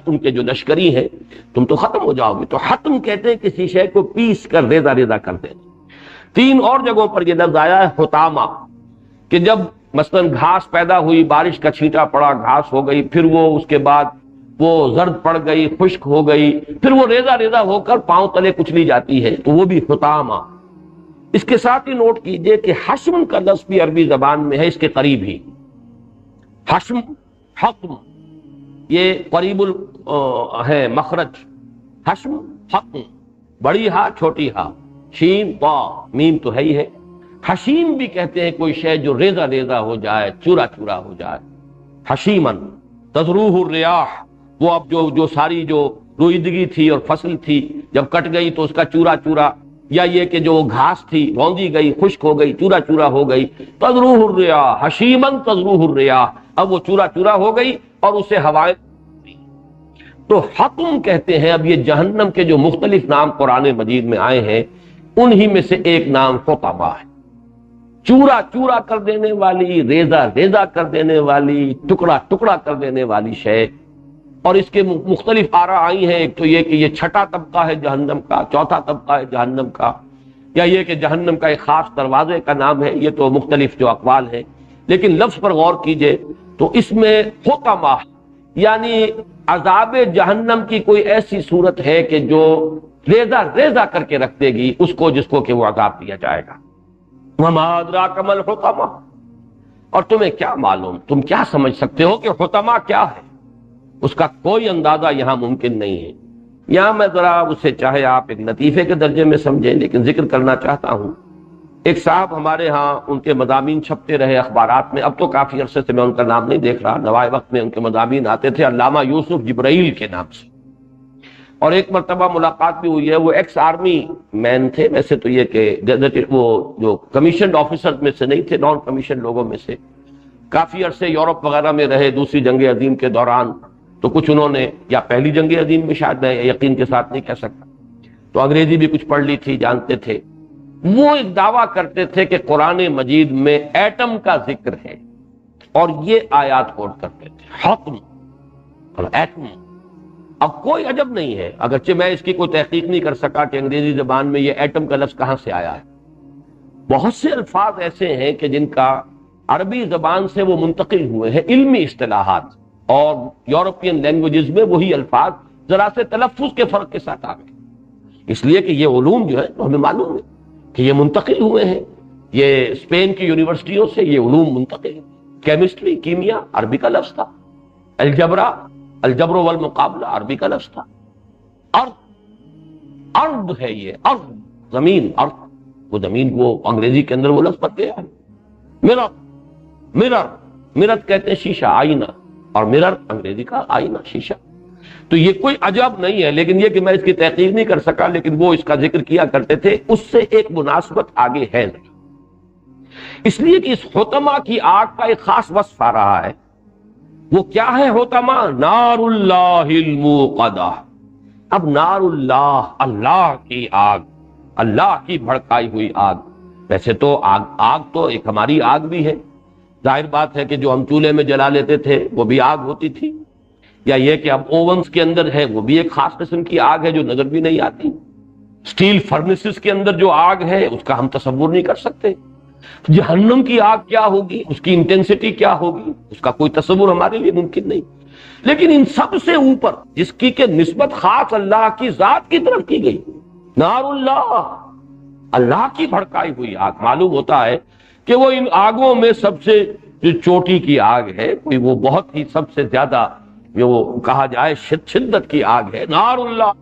ان کے جو لشکری ہیں، تم تو ختم ہو جاؤ گے۔ تو ختم کہتے ہیں کسی شے کو پیس کر ریزہ ریزہ کر دینا۔ تین اور جگہوں پر یہ لفظ آیا ہے حطامہ، کہ جب مثلا گھاس پیدا ہوئی، بارش کا چھینٹا پڑا، گھاس ہو گئی، پھر وہ اس کے بعد وہ زرد پڑ گئی، خشک ہو گئی، پھر وہ ریزہ ریزہ ہو کر پاؤں تلے کچلی جاتی ہے، تو وہ بھی حطامہ۔ اس کے ساتھ ہی نوٹ کیجئے کہ حشم کا لفظ بھی عربی زبان میں ہے اس کے قریب ہی، حشم حقم، یہ قریب ہے مخرج، حشم حقم، بڑی ہا چھوٹی ہا، شین طا میم تو ہے ہی ہے۔ حشیم بھی کہتے ہیں کوئی شے جو ریزہ ریزہ ہو جائے، چورا چورا ہو جائے، حشیمن تذروہ الریاح، وہ اب جو ساری جو روئیدگی تھی اور فصل تھی جب کٹ گئی تو اس کا چورا چورا، یا یہ کہ جو گھاس تھی روندی گئی، خشک ہو گئی، چورا چورا ہو گئی، تذروہ الریاح، حشیمن تذروہ الریاح، اب وہ چورا چورا ہو گئی اور اسے ہوائیں۔ تو حطم کہتے ہیں، اب یہ جہنم کے جو مختلف نام قرآن مجید میں آئے ہیں انہی میں سے ایک نام حطمہ ہے، چورا چورا کر دینے والی، ریزہ ریزہ کر دینے والی، ٹکڑا ٹکڑا کر دینے والی شے۔ اور اس کے مختلف آراء آئی ہیں، ایک تو یہ کہ یہ چھٹا طبقہ ہے جہنم کا، چوتھا طبقہ ہے جہنم کا، یا یہ کہ جہنم کا ایک خاص دروازے کا نام ہے، یہ تو مختلف جو اقوال ہیں، لیکن لفظ پر غور کیجئے تو اس میں حطمہ یعنی عذاب جہنم کی کوئی ایسی صورت ہے کہ جو ریزہ ریزہ کر کے رکھ دے گی اس کو جس کو کہ وہ عذاب دیا جائے گا۔ وما ادراک ما الحطمہ، اور تمہیں کیا معلوم، تم کیا سمجھ سکتے ہو کہ حطمہ کیا ہے؟ اس کا کوئی اندازہ یہاں ممکن نہیں ہے۔ یہاں میں ذرا اسے چاہے آپ ایک لطیفے کے درجے میں سمجھیں، لیکن ذکر کرنا چاہتا ہوں۔ ایک صاحب ہمارے ہاں، ان کے مضامین چھپتے رہے اخبارات میں، اب تو کافی عرصے سے میں ان کا نام نہیں دیکھ رہا، نوائے وقت میں ان کے مضامین آتے تھے علامہ یوسف جبرائیل کے نام سے، اور ایک مرتبہ ملاقات بھی ہوئی ہے۔ وہ ایکس آرمی مین تھے، ویسے تو یہ کہ وہ جو کمیشنڈ آفیسر میں سے نہیں تھے، نان کمیشن لوگوں میں سے، کافی عرصے یورپ وغیرہ میں رہے دوسری جنگ عظیم کے دوران، تو کچھ انہوں نے، یا پہلی جنگ عظیم میں شاید، میں یقین کے ساتھ نہیں کہہ سکتا، تو انگریزی بھی کچھ پڑھ لی تھی، جانتے تھے۔ وہ ایک دعویٰ کرتے تھے کہ قرآن مجید میں ایٹم کا ذکر ہے، اور یہ آیات کوٹ کرتے تھے، حتم اور ایٹم۔ اب کوئی عجب نہیں ہے، اگرچہ میں اس کی کوئی تحقیق نہیں کر سکا کہ انگریزی زبان میں یہ ایٹم کا لفظ کہاں سے آیا ہے۔ بہت سے الفاظ ایسے ہیں کہ جن کا عربی زبان سے وہ منتقل ہوئے ہیں، علمی اصطلاحات، اور یورپین لینگویجز میں وہی الفاظ ذرا سے تلفظ کے فرق کے ساتھ آ گئے، اس لیے کہ یہ علوم جو ہے تو ہمیں معلوم ہے کہ یہ منتقل ہوئے ہیں، یہ اسپین کی یونیورسٹیوں سے یہ علوم منتقل ہیں۔ کیمسٹری، کیمیا عربی کا لفظ تھا، الجبر والمقابلہ عربی کا لفظ تھا، ارض ہے، یہ ارض زمین، ارض وہ زمین، وہ انگریزی کے اندر وہ لفظ بن گیا ہے۔ مرر کہتے ہیں شیشہ، آئینہ، اور مرر انگریزی کا آئینہ، شیشہ۔ تو یہ کوئی عجب نہیں ہے، لیکن یہ کہ میں اس کی تحقیق نہیں کر سکا، لیکن وہ اس کا ذکر کیا کرتے تھے، اس سے ایک مناسبت آگے ہے، اس لیے کہ اس حطمہ کی آگ کا ایک خاص وصف آ رہا ہے۔ وہ کیا ہے حطمہ؟ نار اللہ الموقدہ۔ اب نار اللہ، اللہ کی آگ، اللہ کی بھڑکائی ہوئی آگ۔ ویسے تو آگ تو ایک ہماری آگ بھی ہے، ظاہر بات ہے کہ جو ہم چولہے میں جلا لیتے تھے وہ بھی آگ ہوتی تھی، یا یہ کہ اب اوونز کے اندر ہے وہ بھی ایک خاص قسم کی آگ ہے جو نظر بھی نہیں آتی۔ سٹیل فرنسز کے اندر جو آگ ہے اس کا ہم تصور نہیں کر سکتے۔ جہنم کی آگ کیا ہوگی، اس کی انٹینسٹی کیا ہوگی، اس کا کوئی تصور ہمارے لیے ممکن نہیں۔ لیکن ان سب سے اوپر جس کی کہ نسبت خاص اللہ کی ذات کی طرف کی گئی، نار اللہ، اللہ کی بھڑکائی ہوئی آگ، معلوم ہوتا ہے کہ وہ ان آگوں میں سب سے جو چوٹی کی آگ ہے، کوئی وہ بہت ہی سب سے زیادہ جو کہا جائے شدت کی آگ ہے، نار اللہ،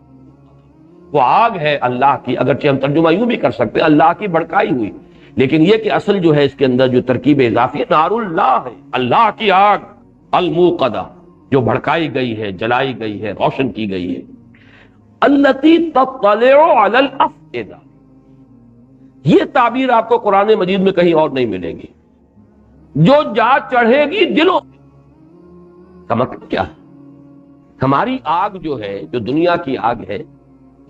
وہ آگ ہے اللہ کی۔ اگرچہ ہم ترجمہ یوں بھی کر سکتے ہیں اللہ کی بھڑکائی ہوئی، لیکن یہ کہ اصل جو ہے اس کے اندر جو ترکیب اضافی ہے، نار اللہ ہے، اللہ کی آگ، الموقدہ، جو بھڑکائی گئی ہے، جلائی گئی ہے، روشن کی گئی ہے، التی تطلع علی الافئدہ۔ یہ تعبیر آپ کو قرآن مجید میں کہیں اور نہیں ملے گی، جو جا چڑھے گی دلوں کا مطلب کیا ہے؟ ہماری آگ جو ہے، جو دنیا کی آگ ہے،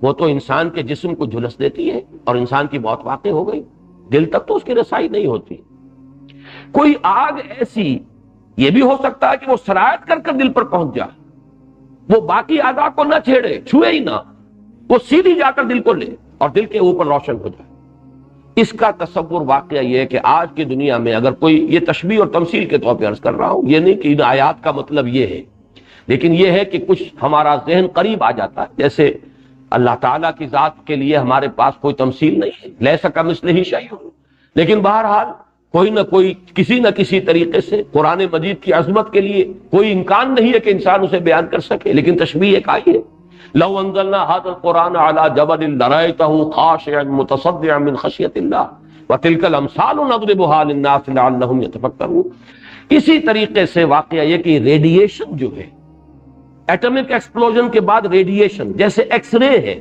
وہ تو انسان کے جسم کو جھلس دیتی ہے اور انسان کی موت واقع ہو گئی، دل تک تو اس کی رسائی نہیں ہوتی۔ کوئی آگ ایسی یہ بھی ہو سکتا ہے کہ وہ سرایت کر کر دل پر پہنچ جائے، وہ باقی اعضاء کو نہ چھیڑے، چھوئے ہی نہ، وہ سیدھی جا کر دل کو لے اور دل کے اوپر روشن ہو جائے۔ اس کا تصور واقعہ یہ ہے کہ آج کی دنیا میں اگر کوئی، یہ تشبیہ اور تمثیل کے طور پہ عرض کر رہا ہوں، یہ نہیں کہ ان آیات کا مطلب یہ ہے، لیکن یہ ہے کہ کچھ ہمارا ذہن قریب آ جاتا ہے، جیسے اللہ تعالیٰ کی ذات کے لیے ہمارے پاس کوئی تمثیل نہیں ہے، لیس کمثلہ شیء، لیکن بہرحال کوئی نہ کوئی کسی نہ کسی طریقے سے قرآن مجید کی عظمت کے لیے کوئی امکان نہیں ہے کہ انسان اسے بیان کر سکے، لیکن تشبیہ ایک آئی ہے، لو انزلنا هذا القرآن على جبل لرأيته خاشعا متصدعا من خشية الله وتلك الامثال نضربها للناس لعلهم يتفكرون۔ اسی طریقے سے واقعہ یہ کہ ریڈیشن جو ہے، ایٹمک ایکسپلوژن کے بعد ریڈیشن، جیسے ایکس رے ہے،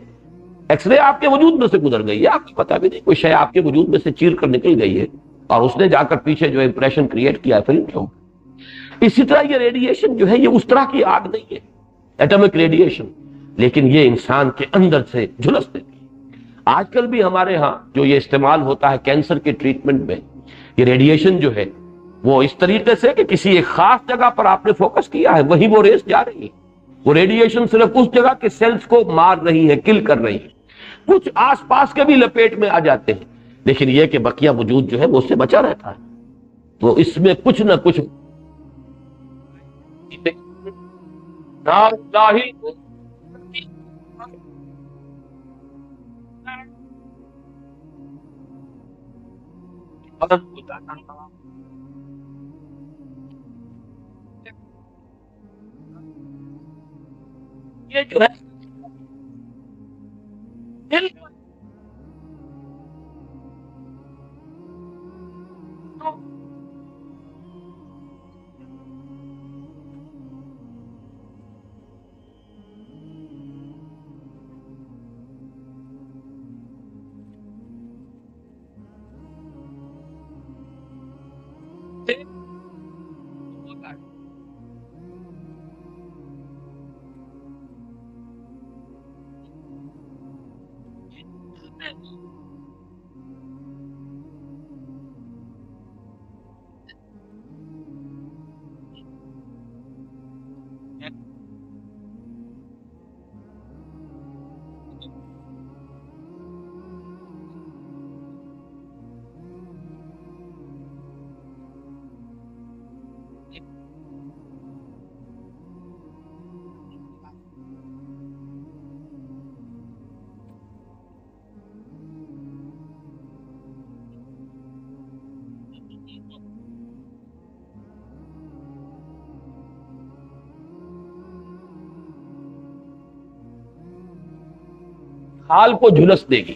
ایکس رے آپ کے وجود میں سے گزر گئی ہے، آپ کو پتہ بھی نہیں، کوئی شے آپ کے وجود میں سے چیر کر نکل گئی ہے اور اس نے جا کر پیچھے جو امپریشن کریٹ کیا ہے فلم کے اوپر۔ اسی طرح یہ ریڈیشن جو ہے، یہ اس طرح کی آگ نہیں ہے ایٹمک ریڈیشن، لیکن یہ انسان کے اندر سے جھلس دیتی ہے۔ آج کل بھی ہمارے ہاں جو یہ استعمال ہوتا ہے کینسر کے ٹریٹمنٹ میں، یہ ریڈیشن جو ہے وہ اس طریقے سے کہ کسی ایک خاص جگہ پر آپ نے فوکس کیا ہے، وہیں وہ ریس جا رہی ہے، وہ ریڈیشن صرف اس جگہ کے سیلز کو مار رہی ہے، کل کر رہی ہے۔ کچھ آس پاس کے بھی لپیٹ میں آ جاتے ہیں، لیکن یہ کہ بقیہ وجود جو ہے وہ اس سے بچا رہتا ہے. تو اس میں کچھ نہ کچھ یہ جو ہے دل کھال کو جھلس دے گی،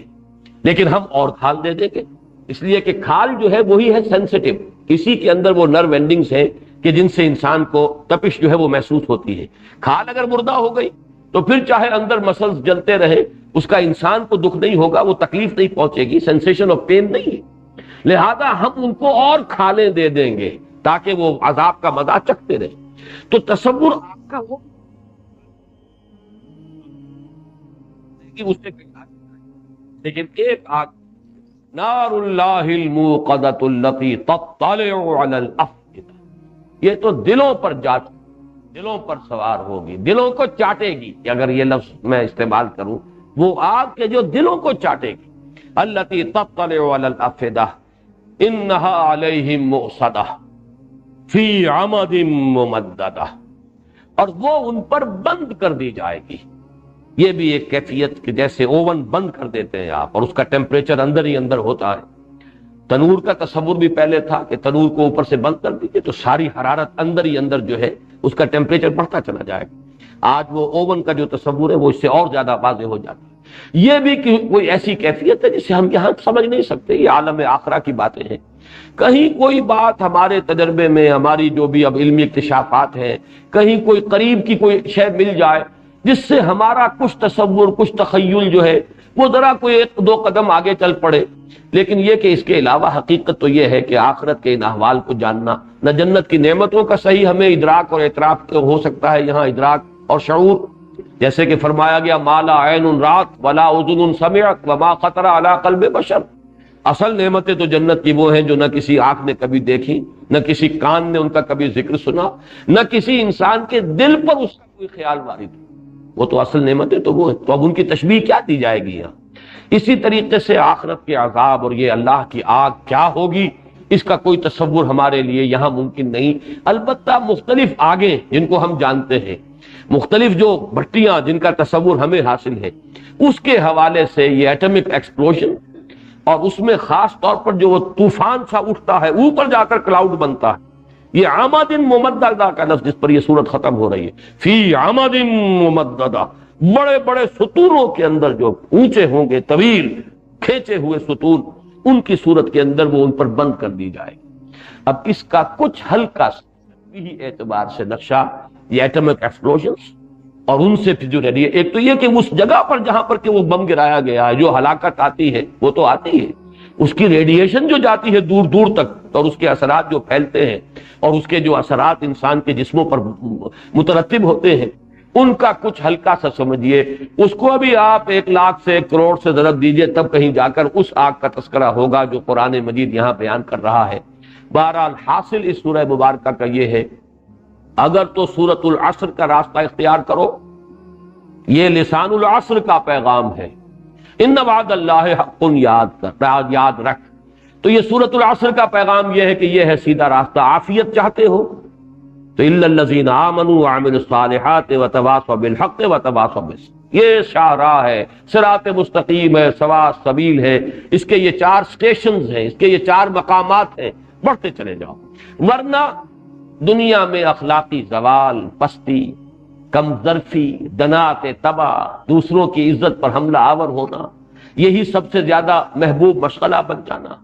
لیکن ہم اور کھال دے دیں گے، اس لیے کہ کھال جو ہے وہی ہے سینسٹیو. کسی کے اندر وہ نرو اینڈنگز ہیں کہ جن سے انسان کو تپش جو ہے وہ محسوس ہوتی ہے. کھال اگر مردہ ہو گئی تو پھر چاہے اندر مسلز جلتے رہے، اس کا انسان کو دکھ نہیں ہوگا، وہ تکلیف نہیں پہنچے گی، سینسیشن آف پین نہیں ہے. لہذا ہم ان کو اور کھالیں دے دیں گے تاکہ وہ عذاب کا مزہ چکھتے رہے. تو تصور آپ کا ہو اس سے لیکن ایک آگ نار اللہ الموقدۃ التی تطلع علی الافئدہ، یہ تو دلوں پر دلوں پر سوار ہوگی، دلوں کو چاٹے گی. اگر یہ لفظ میں استعمال کروں، وہ آگ کے جو دلوں کو چاٹے گی. التی تطلع علی الافئدہ انہا علیہم مؤصدہ فی عمد ممددہ، اور وہ ان پر بند کر دی جائے گی. یہ بھی ایک کیفیت کہ جیسے اوون بند کر دیتے ہیں آپ اور اس کا ٹیمپریچر اندر ہی اندر ہوتا ہے. تنور کا تصور بھی پہلے تھا کہ تنور کو اوپر سے بند کر دیجیے تو ساری حرارت اندر ہی اندر جو ہے اس کا ٹیمپریچر بڑھتا چلا جائے گا. آج وہ اوون کا جو تصور ہے وہ اس سے اور زیادہ واضح ہو جاتا ہے. یہ بھی کہ کوئی ایسی کیفیت ہے جسے ہم یہاں سمجھ نہیں سکتے، یہ عالم آخرہ کی باتیں ہیں. کہیں کوئی بات ہمارے تجربے میں، ہماری جو بھی اب علمی اکتشافات ہیں، کہیں کوئی قریب کی کوئی شے مل جائے جس سے ہمارا کچھ تصور، کچھ تخیل جو ہے وہ ذرا کوئی ایک دو قدم آگے چل پڑے. لیکن یہ کہ اس کے علاوہ حقیقت تو یہ ہے کہ آخرت کے ان احوال کو جاننا، نہ جنت کی نعمتوں کا صحیح ہمیں ادراک اور اعتراف ہو سکتا ہے یہاں ادراک اور شعور، جیسے کہ فرمایا گیا ما لا عین رات ولا اذن سمعت وما خطر علی قلب بشر. اصل نعمتیں تو جنت کی وہ ہیں جو نہ کسی آنکھ نے کبھی دیکھی، نہ کسی کان نے ان کا کبھی ذکر سنا، نہ کسی انسان کے دل پر اس کا کوئی خیال وارد. وہ تو اصل نعمتیں تو وہ ہیں. تو اب ان کی تشبیہ کیا دی جائے گی یہاں؟ اسی طریقے سے آخرت کے عذاب اور یہ اللہ کی آگ کیا ہوگی، اس کا کوئی تصور ہمارے لیے یہاں ممکن نہیں. البتہ مختلف آگیں جن کو ہم جانتے ہیں، مختلف جو بھٹیاں جن کا تصور ہمیں حاصل ہے، اس کے حوالے سے یہ ایٹمک ایکسپلوژن اور اس میں خاص طور پر جو وہ طوفان سا اٹھتا ہے، اوپر جا کر کلاؤڈ بنتا ہے، یہ عمد ممددہ کا لفظ جس پر یہ صورت ختم ہو رہی ہے، فی عمد ممددہ، بڑے بڑے ستونوں کے اندر جو اونچے ہوں گے، طویل کھینچے ہوئے ستون، ان کی صورت کے اندر وہ ان پر بند کر دی جائے گی. اب اس کا کچھ ہلکا بھی اعتبار سے نقشہ یہ ایٹمک ایکسپلوژنز اور ان سے جو ریڈی، ایک تو یہ کہ اس جگہ پر جہاں پر کہ وہ بم گرایا گیا ہے جو ہلاکت آتی ہے وہ تو آتی ہے، اس کی ریڈیشن جو جاتی ہے دور دور تک اور اس کے اثرات جو پھیلتے ہیں اور اس کے جو اثرات انسان کے جسموں پر مترتب ہوتے ہیں، ان کا کچھ ہلکا سا سمجھیے. اس کو ابھی آپ 1 لاکھ سے 1 کروڑ سے ضرب دیجئے تب کہیں جا کر اس آگ کا تذکرہ ہوگا جو قرآن مجید یہاں بیان کر رہا ہے. بہرحال حاصل اس سورہ مبارکہ کا یہ ہے، اگر تو سورۃ العصر کا راستہ اختیار کرو، یہ لسان العصر کا پیغام ہے. ان وعد اللہ حق، یاد رکھ۔ تو یہ سورۃ العصر کا پیغام یہ ہے کہ یہ ہے سیدھا راستہ۔ عافیت چاہتے ہو تو الا الذین آمنوا وعملوا الصالحات وتواصوا بالحق وتواصوا بالصبر، یہ شاہراہ ہے، صراط مستقیم ہے، سواء السبیل ہے۔ اس کے یہ 4 سٹیشنز ہیں، اس کے یہ 4 مقامات ہیں، بڑھتے چلے جاؤ، ورنہ دنیا میں اخلاقی زوال، پستی، کم ظرفی، دنات تباہ، دوسروں کی عزت پر حملہ آور ہونا، یہی سب سے زیادہ محبوب مشغلہ بن جانا،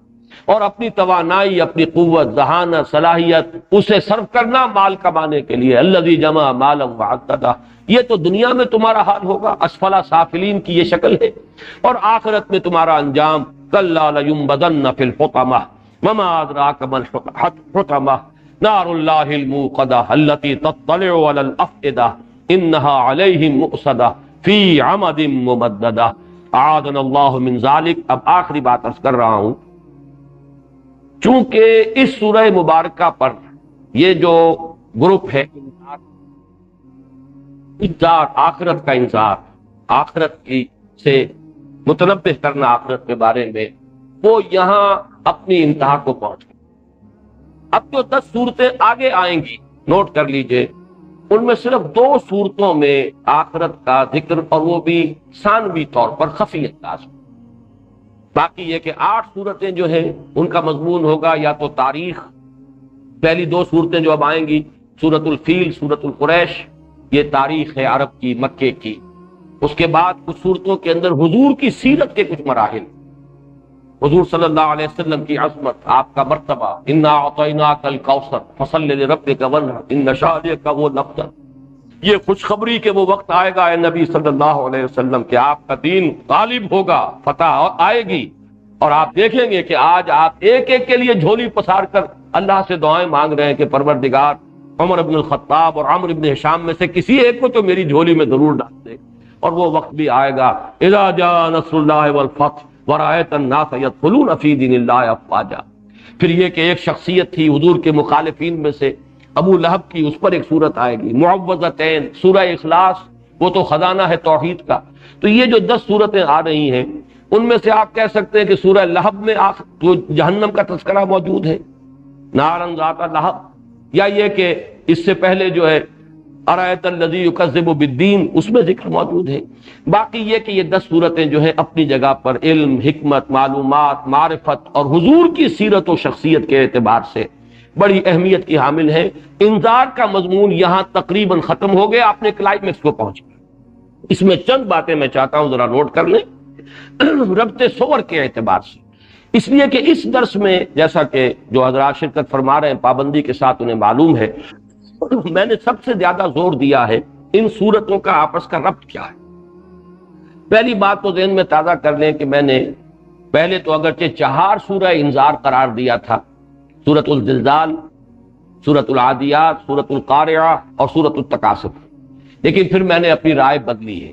اور اپنی توانائی، اپنی قوت، ذہانت، صلاحیت اسے صرف کرنا مال کمانے کے لیے۔ الذی جمع مالا وعددہ، یہ تو دنیا میں تمہارا حال ہوگا، اسفل سافلین کی یہ شکل ہے، اور آخرت میں تمہارا انجام کلا لینبذن فی الحطمہ وما ادراک ما الحطمہ نار اللہ الموقدہ التی تطلع علی الافئدہ انها علیہم مؤصدہ فی عمد ممددہ۔ اعاذنا اللہ من ذلک۔ اب آخری بات عرض کر رہا ہوں، چونکہ اس سورہ مبارکہ پر یہ جو گروپ ہے، انذار، آخرت کا انذار، آخرت کی سے متنبہ کرنا آخرت کے بارے میں، وہ یہاں اپنی انتہا کو پہنچ گئی۔ اب جو 10 صورتیں آگے آئیں گی، نوٹ کر لیجئے، ان میں صرف 2 صورتوں میں آخرت کا ذکر، اور وہ بھی ثانوی طور پر خفی انداز میں۔ باقی یہ کہ 8 صورتیں جو ہیں ان کا مضمون ہوگا یا تو تاریخ، پہلی 2 صورتیں جو اب آئیں گی، سورۃ الفیل، سورۃ القریش، یہ تاریخ ہے عرب کی، مکے کی۔ اس کے بعد کچھ صورتوں کے اندر حضور کی سیرت کے کچھ مراحل، حضور صلی اللہ علیہ وسلم کی عظمت، آپ کا مرتبہ، انا اعطیناک الکوثر فصل لربک وانحر ان شانئک هو الابتر۔ یہ خوشخبری کہ وہ وقت آئے گا اے نبی صلی اللہ علیہ وسلم کہ آپ کا دین غالب ہوگا، فتح آئے گی، اور آپ دیکھیں گے کہ آج آپ ایک ایک کے لیے جھولی پسار کر اللہ سے دعائیں مانگ رہے ہیں کہ پروردگار عمر بن الخطاب اور عمرو بن ہشام میں سے کسی ایک کو تو میری جھولی میں ضرور ڈال دے۔ اور وہ وقت بھی آئے گا، اذا جاء نصر اللہ والفتح ورأیت الناس يدخلون فی دین اللہ افواجا۔ پھر یہ کہ ایک شخصیت تھی حضور کے مخالفین میں سے، ابو لہب کی، اس پر ایک صورت آئے گی، معوذتین، سورہ اخلاص، وہ تو خزانہ ہے توحید کا۔ تو یہ جو 10 صورتیں آ رہی ہیں، ان میں سے آپ کہہ سکتے ہیں کہ سورہ لہب میں جو جہنم کا تذکرہ موجود ہے، نارن ذات لہب، یا یہ کہ اس سے پہلے جو ہے ارایت الذی یکذب بالدین، اس میں ذکر موجود ہے۔ باقی یہ کہ یہ 10 صورتیں جو ہیں اپنی جگہ پر علم، حکمت، معلومات، معرفت اور حضور کی سیرت و شخصیت کے اعتبار سے بڑی اہمیت کی حامل ہے۔ انذار کا مضمون یہاں تقریباً ختم ہو گیا، اپنے کلائمیکس کو پہنچ گیا۔ اس میں چند باتیں میں چاہتا ہوں ذرا نوٹ کر لیں ربط صور کے اعتبار سے، اس لیے کہ اس درس میں جیسا کہ جو حضرات شرکت فرما رہے ہیں پابندی کے ساتھ انہیں معلوم ہے، میں نے سب سے زیادہ زور دیا ہے ان صورتوں کا آپس کا ربط کیا ہے۔ پہلی بات تو ذہن میں تازہ کر لیں کہ میں نے پہلے تو اگرچہ 4 سورہ انذار قرار دیا تھا، سورۃ الزلزال، سورۃ العادیات، سورۃ القارعہ اور سورۃ التکاثر، لیکن پھر میں نے اپنی رائے بدلی ہے۔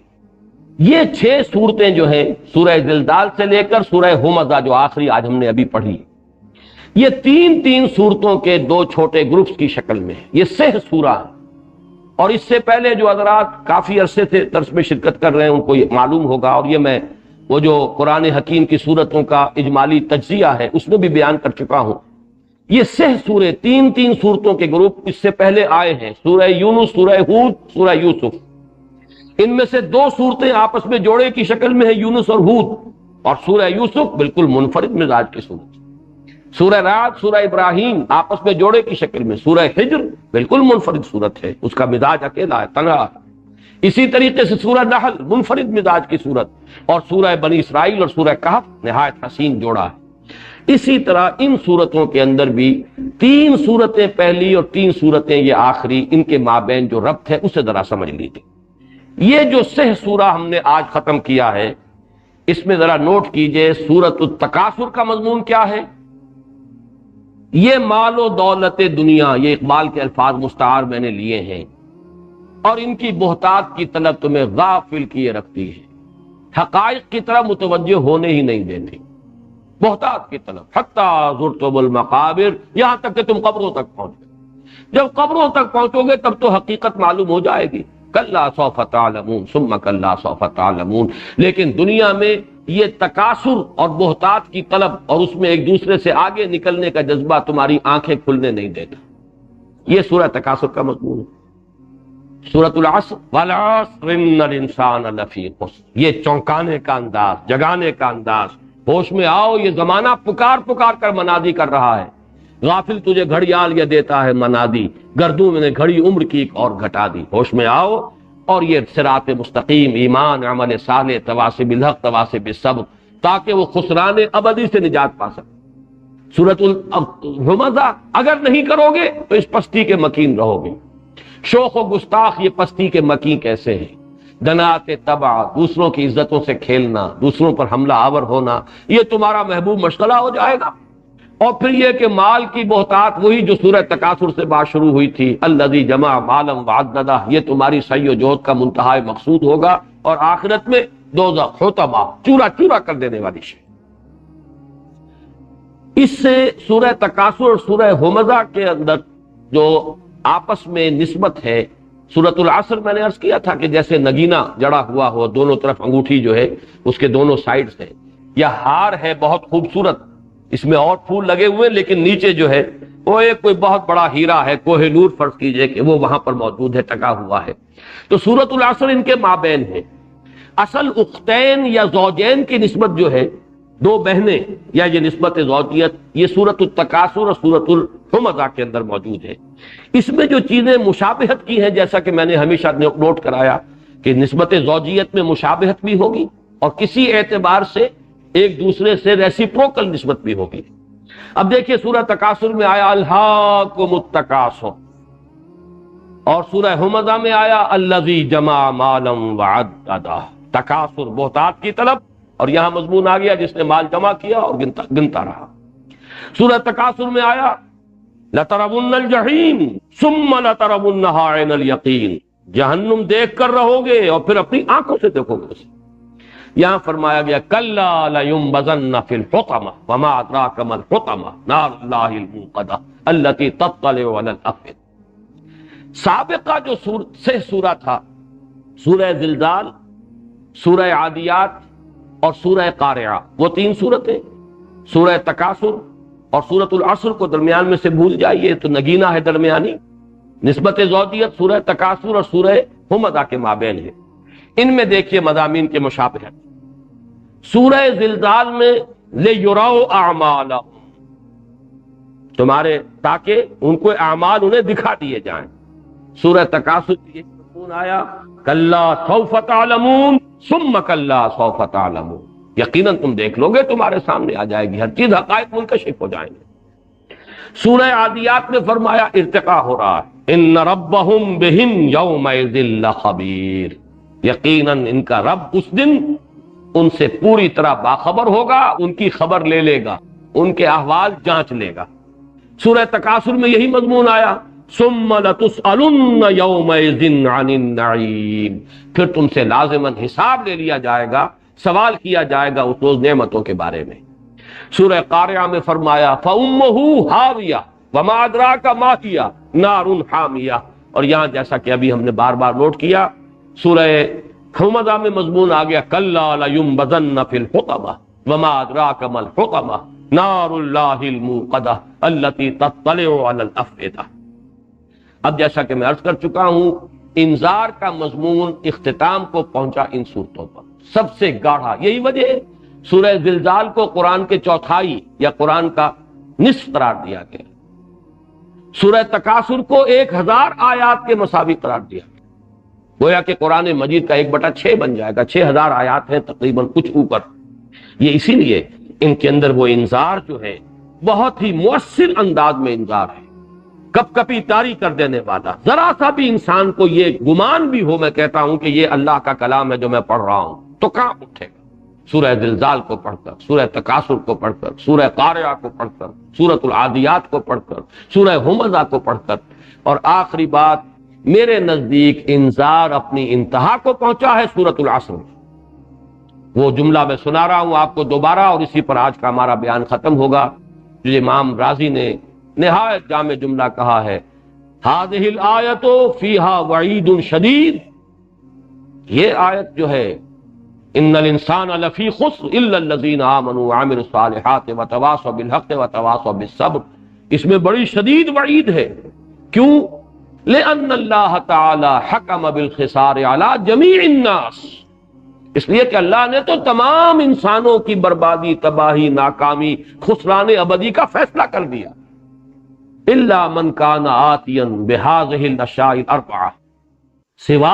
یہ 6 صورتیں جو ہیں سورہ زلزال سے لے کر سورہ ہمزہ جو آخری آج ہم نے ابھی پڑھی، یہ 3 صورتوں کے 2 چھوٹے گروپس کی شکل میں ہے۔ یہ 6 سورہ ہے، اور اس سے پہلے جو حضرات کافی عرصے سے درس میں شرکت کر رہے ہیں ان کو یہ معلوم ہوگا، اور یہ میں وہ جو قرآن حکیم کی صورتوں کا اجمالی تجزیہ ہے اس میں بھی بیان کر چکا ہوں۔ یہ 6 سورے 3 صورتوں کے گروپ اس سے پہلے آئے ہیں، سورہ یونس، سورہ ہود، سورہ یوسف۔ ان میں سے 2 صورتیں آپس میں جوڑے کی شکل میں ہیں، یونس اور ہود، اور سورہ یوسف بالکل منفرد مزاج کی صورت، سورہ رعد، سورہ ابراہیم آپس میں جوڑے کی شکل میں، سورہ ہجر بالکل منفرد صورت ہے، اس کا مزاج اکیلا ہے، تنہا۔ اسی طریقے سے سورہ نحل منفرد مزاج کی صورت، اور سورہ بنی اسرائیل اور سورہ کہف نہایت حسین جوڑا ہے۔ اسی طرح ان صورتوں کے اندر بھی 3 صورتیں پہلی اور 3 صورتیں یہ آخری، ان کے مابین جو ربط ہے اسے ذرا سمجھ لیجیے۔ یہ جو 6 سورہ ہم نے آج ختم کیا ہے، اس میں ذرا نوٹ کیجئے سورۃ التکاثر کا مضمون کیا ہے۔ یہ مال و دولت دنیا، یہ اقبال کے الفاظ مستعار میں نے لیے ہیں، اور ان کی بہتات کی طلب تمہیں غافل کیے رکھتی ہے، حقائق کی طرف متوجہ ہونے ہی نہیں دیتی۔ بہتات کی طلب، حتی زرتم المقابر، یہاں تک کہ تم قبروں تک پہنچ گئے۔ جب قبروں تک پہنچو گے تب تو حقیقت معلوم ہو جائے گی، کلا سوف تعلمون ثم کلا سوف تعلمون۔ لیکن دنیا میں یہ تکاثر اور بہتات کی طلب اور اس میں ایک دوسرے سے آگے نکلنے کا جذبہ تمہاری آنکھیں کھلنے نہیں دیتا۔ یہ سورہ تکاثر کا مضمون ہے۔ سورۃ العصر والعصر ان الانسان لفی خسر، یہ چونکانے کا انداز، جگانے کا انداز، ہوش میں آؤ، یہ زمانہ پکار پکار کر منادی کر رہا ہے۔ غافل تجھے گھڑیال یہ دیتا ہے منادی، گردوں میں نے گھڑی عمر کی ایک اور گھٹا دی۔ ہوش میں آؤ اور یہ صراط مستقیم، ایمان، عمل صالح، تواصی بالحق، تواصی بالصبر، تاکہ وہ خسران ابدی سے نجات پا سکے۔ سورۃ الہمزہ اگر نہیں کرو گے تو اس پستی کے مکین رہو گے۔ شوخ و گستاخ یہ پستی کے مکین کیسے ہیں؟ دنات تبع، دوسروں کی عزتوں سے کھیلنا، دوسروں پر حملہ آور ہونا، یہ تمہارا محبوب مشغلہ ہو جائے گا۔ اور پھر یہ کہ مال کی بہتات، وہی جو سورہ تکاثر سے بات شروع ہوئی تھی، الذی جمع مالا وعددہ، یہ تمہاری سعی و جہد کا منتہا مقصود ہوگا، اور آخرت میں دوزخ، حطمہ، چورا چورا کر دینے والی شے۔ اس سے سورہ تکاثر اور سورہ ہمزہ کے اندر جو آپس میں نسبت ہے، سورۃ العصر میں نے عرض کیا تھا کہ جیسے نگینہ جڑا ہوا ہو، دونوں طرف انگوٹھی جو ہے اس کے دونوں سائیڈز ہیں، یا ہار ہے بہت خوبصورت، اس میں اور پھول لگے ہوئے لیکن نیچے جو ہے وہ ایک کوئی بہت بڑا ہیرا ہے، کوہ نور فرض کیجئے کہ وہ وہاں پر موجود ہے، ٹکا ہوا ہے۔ تو سورۃ العصر ان کے مابین ہے۔ اصل اختین یا زوجین کی نسبت جو ہے، دو بہنیں یا یہ نسبت زوجیت، یہ سورۃ التکاثر اور سورۃ الہمزہ کے اندر موجود ہے۔ اس میں جو چیزیں مشابہت کی ہیں، جیسا کہ میں نے ہمیشہ نوٹ کرایا کہ نسبت زوجیت میں مشابہت بھی ہوگی اور کسی اعتبار سے ایک دوسرے سے ریسیپروکل نسبت بھی ہوگی۔ اب دیکھیے سورہ تکاثر میں آیا الہاکم التکاثر، اور سورہ ہمزہ میں آیا الذی جمع مالا وعددہ، تکاثر، بہتات کی طلب، اور یہاں مضمون آ گیا جس نے مال جمع کیا اور گنتا رہا۔ سورہ تکاثر میں آیا لَتَرَوُنَّ الْجَحِيمَ ثُمَّ لَتَرَوُنَّهَا عَيْنَ الْيَقِينِ، جہنم دیکھ کر رہو گے اور پھر اپنی آنکھوں سے دیکھو گے اسے۔ یہاں فرمایا گیا کَلَّا لَيُنبَذَنَّ فِي الْحُطَمَةِ وَمَا أَدْرَاكَ مَا الْحُطَمَةُ نَارُ اللَّهِ الْمُوقَدَةُ الَّتِي تَطَّلِعُ عَلَى الْأَفْئِدَةِ۔ سابقہ جو سورہ تھا، سورہ زلزال، سورہ عادیات اور سورہ قارعہ، وہ تین سورتیں، سورہ تکاثر اور سورۃ العصر کو درمیان میں سے بھول جائیے تو نگینہ ہے درمیانی، نسبت زوجیت سورہ تکاثر اور سورہ ہمزہ کے مابین ہے۔ ان میں دیکھیے مضامین کے مشابہت۔ سورہ زلزال میں لِيُرَوْا أَعْمَالَهُمْ، تمہارے تاکہ ان کو اعمال انہیں دکھا دیے جائیں۔ سورہ تکاثر کی ایک مضمون آیا کَلَّا سَوْفَ تَعْلَمُونَ ثُمَّ کَلَّا سَوْفَ تَعْلَمُونَ، یقیناً تم دیکھ لو گے، تمہارے سامنے آ جائے گی، ہر چیز حقائق منکشف ہو جائیں گے۔ سورہ عادیات میں فرمایا ارتقا ہو رہا ہے ان ربہم بہم یومئذ لخبیر، یقیناً ان کا رب اس دن ان سے پوری طرح باخبر ہوگا، ان کی خبر لے لے گا، ان کے احوال جانچ لے گا۔ سورہ تکاثر میں یہی مضمون آیا ثم لتسألن یومئذ عن النعیم، پھر تم سے لازماً حساب لے لیا جائے گا، سوال کیا جائے گا اس روز نعمتوں کے بارے میں۔ سورہ قارعہ میں فرمایا فَأُمُّهُ هَاوِيَةٌ وَمَا أَدْرَاكَ مَا هِيَهْ نَارٌ حَامِيَةٌ، اور یہاں جیسا کہ ابھی ہم نے بار بار نوٹ کیا، سورہ ہمزہ میں مضمون آ گیا کَلَّا لَيُنبَذَنَّ فِي الْحُطَمَةِ وَمَا أَدْرَاكَ مَا الْحُطَمَةُ نَارُ اللَّهِ الْمُوقَدَةُ الَّتِي تَطَّلِعُ عَلَى الْأَفْئِدَةِ۔ اب جیسا کہ میں عرض کر چکا ہوں، انذار کا مضمون اختتام کو پہنچا ان صورتوں پر سب سے گاڑھا۔ یہی وجہ ہے سورہ زلزال کو قرآن کے چوتھائی یا قرآن کا نصف قرار دیا گیا، سورہ تکاثر کو 1000 آیات کے مساوی قرار دیا گیا، گویا کہ قرآن مجید کا 1/6 بن جائے گا، 6000 آیات ہیں تقریباً کچھ اوپر۔ یہ اسی لیے ان کے اندر وہ انذار جو ہے بہت ہی مؤثر انداز میں انذار ہے، کپ کپی طاری کر دینے والا۔ ذرا سا بھی انسان کو یہ گمان بھی ہو، میں کہتا ہوں کہ یہ اللہ کا کلام ہے جو میں پڑھ رہا ہوں، تو کہاں اٹھے گا؟ سورہ زلزال کو پڑھ کر، سورہ تکاثر کو پڑھ کر، سورہ قارعہ کو پڑھ کر، سورۃ العادیات کو پڑھ کر، سورہ ہمزہ کو پڑھ کر، اور آخری بات میرے نزدیک انذار اپنی انتہا کو پہنچا ہے سورۃ العصر۔ وہ جملہ میں سنا رہا ہوں آپ کو دوبارہ، اور اسی پر آج کا ہمارا بیان ختم ہوگا، جو امام رازی نے نہایت جامع جملہ کہا ہے، هذه الآیۃ فیہا وعید شدید یہ آیت جو ہے ان الانسان لفی خسر الا الذین آمنوا وعملوا الصالحات وتواصوا بالحق وتواصوا بالصبر، اس میں بڑی شدید وعید ہے. کیوں؟ لأن اللہ تعالی حکم بالخسار علی جمیع الناس، اس لیے کہ اللہ نے تو تمام انسانوں کی بربادی، تباہی، ناکامی، خسران ابدی کا فیصلہ کر دیا. الا من کان آتیا بہذہ الاشیاء الاربعہ، سوا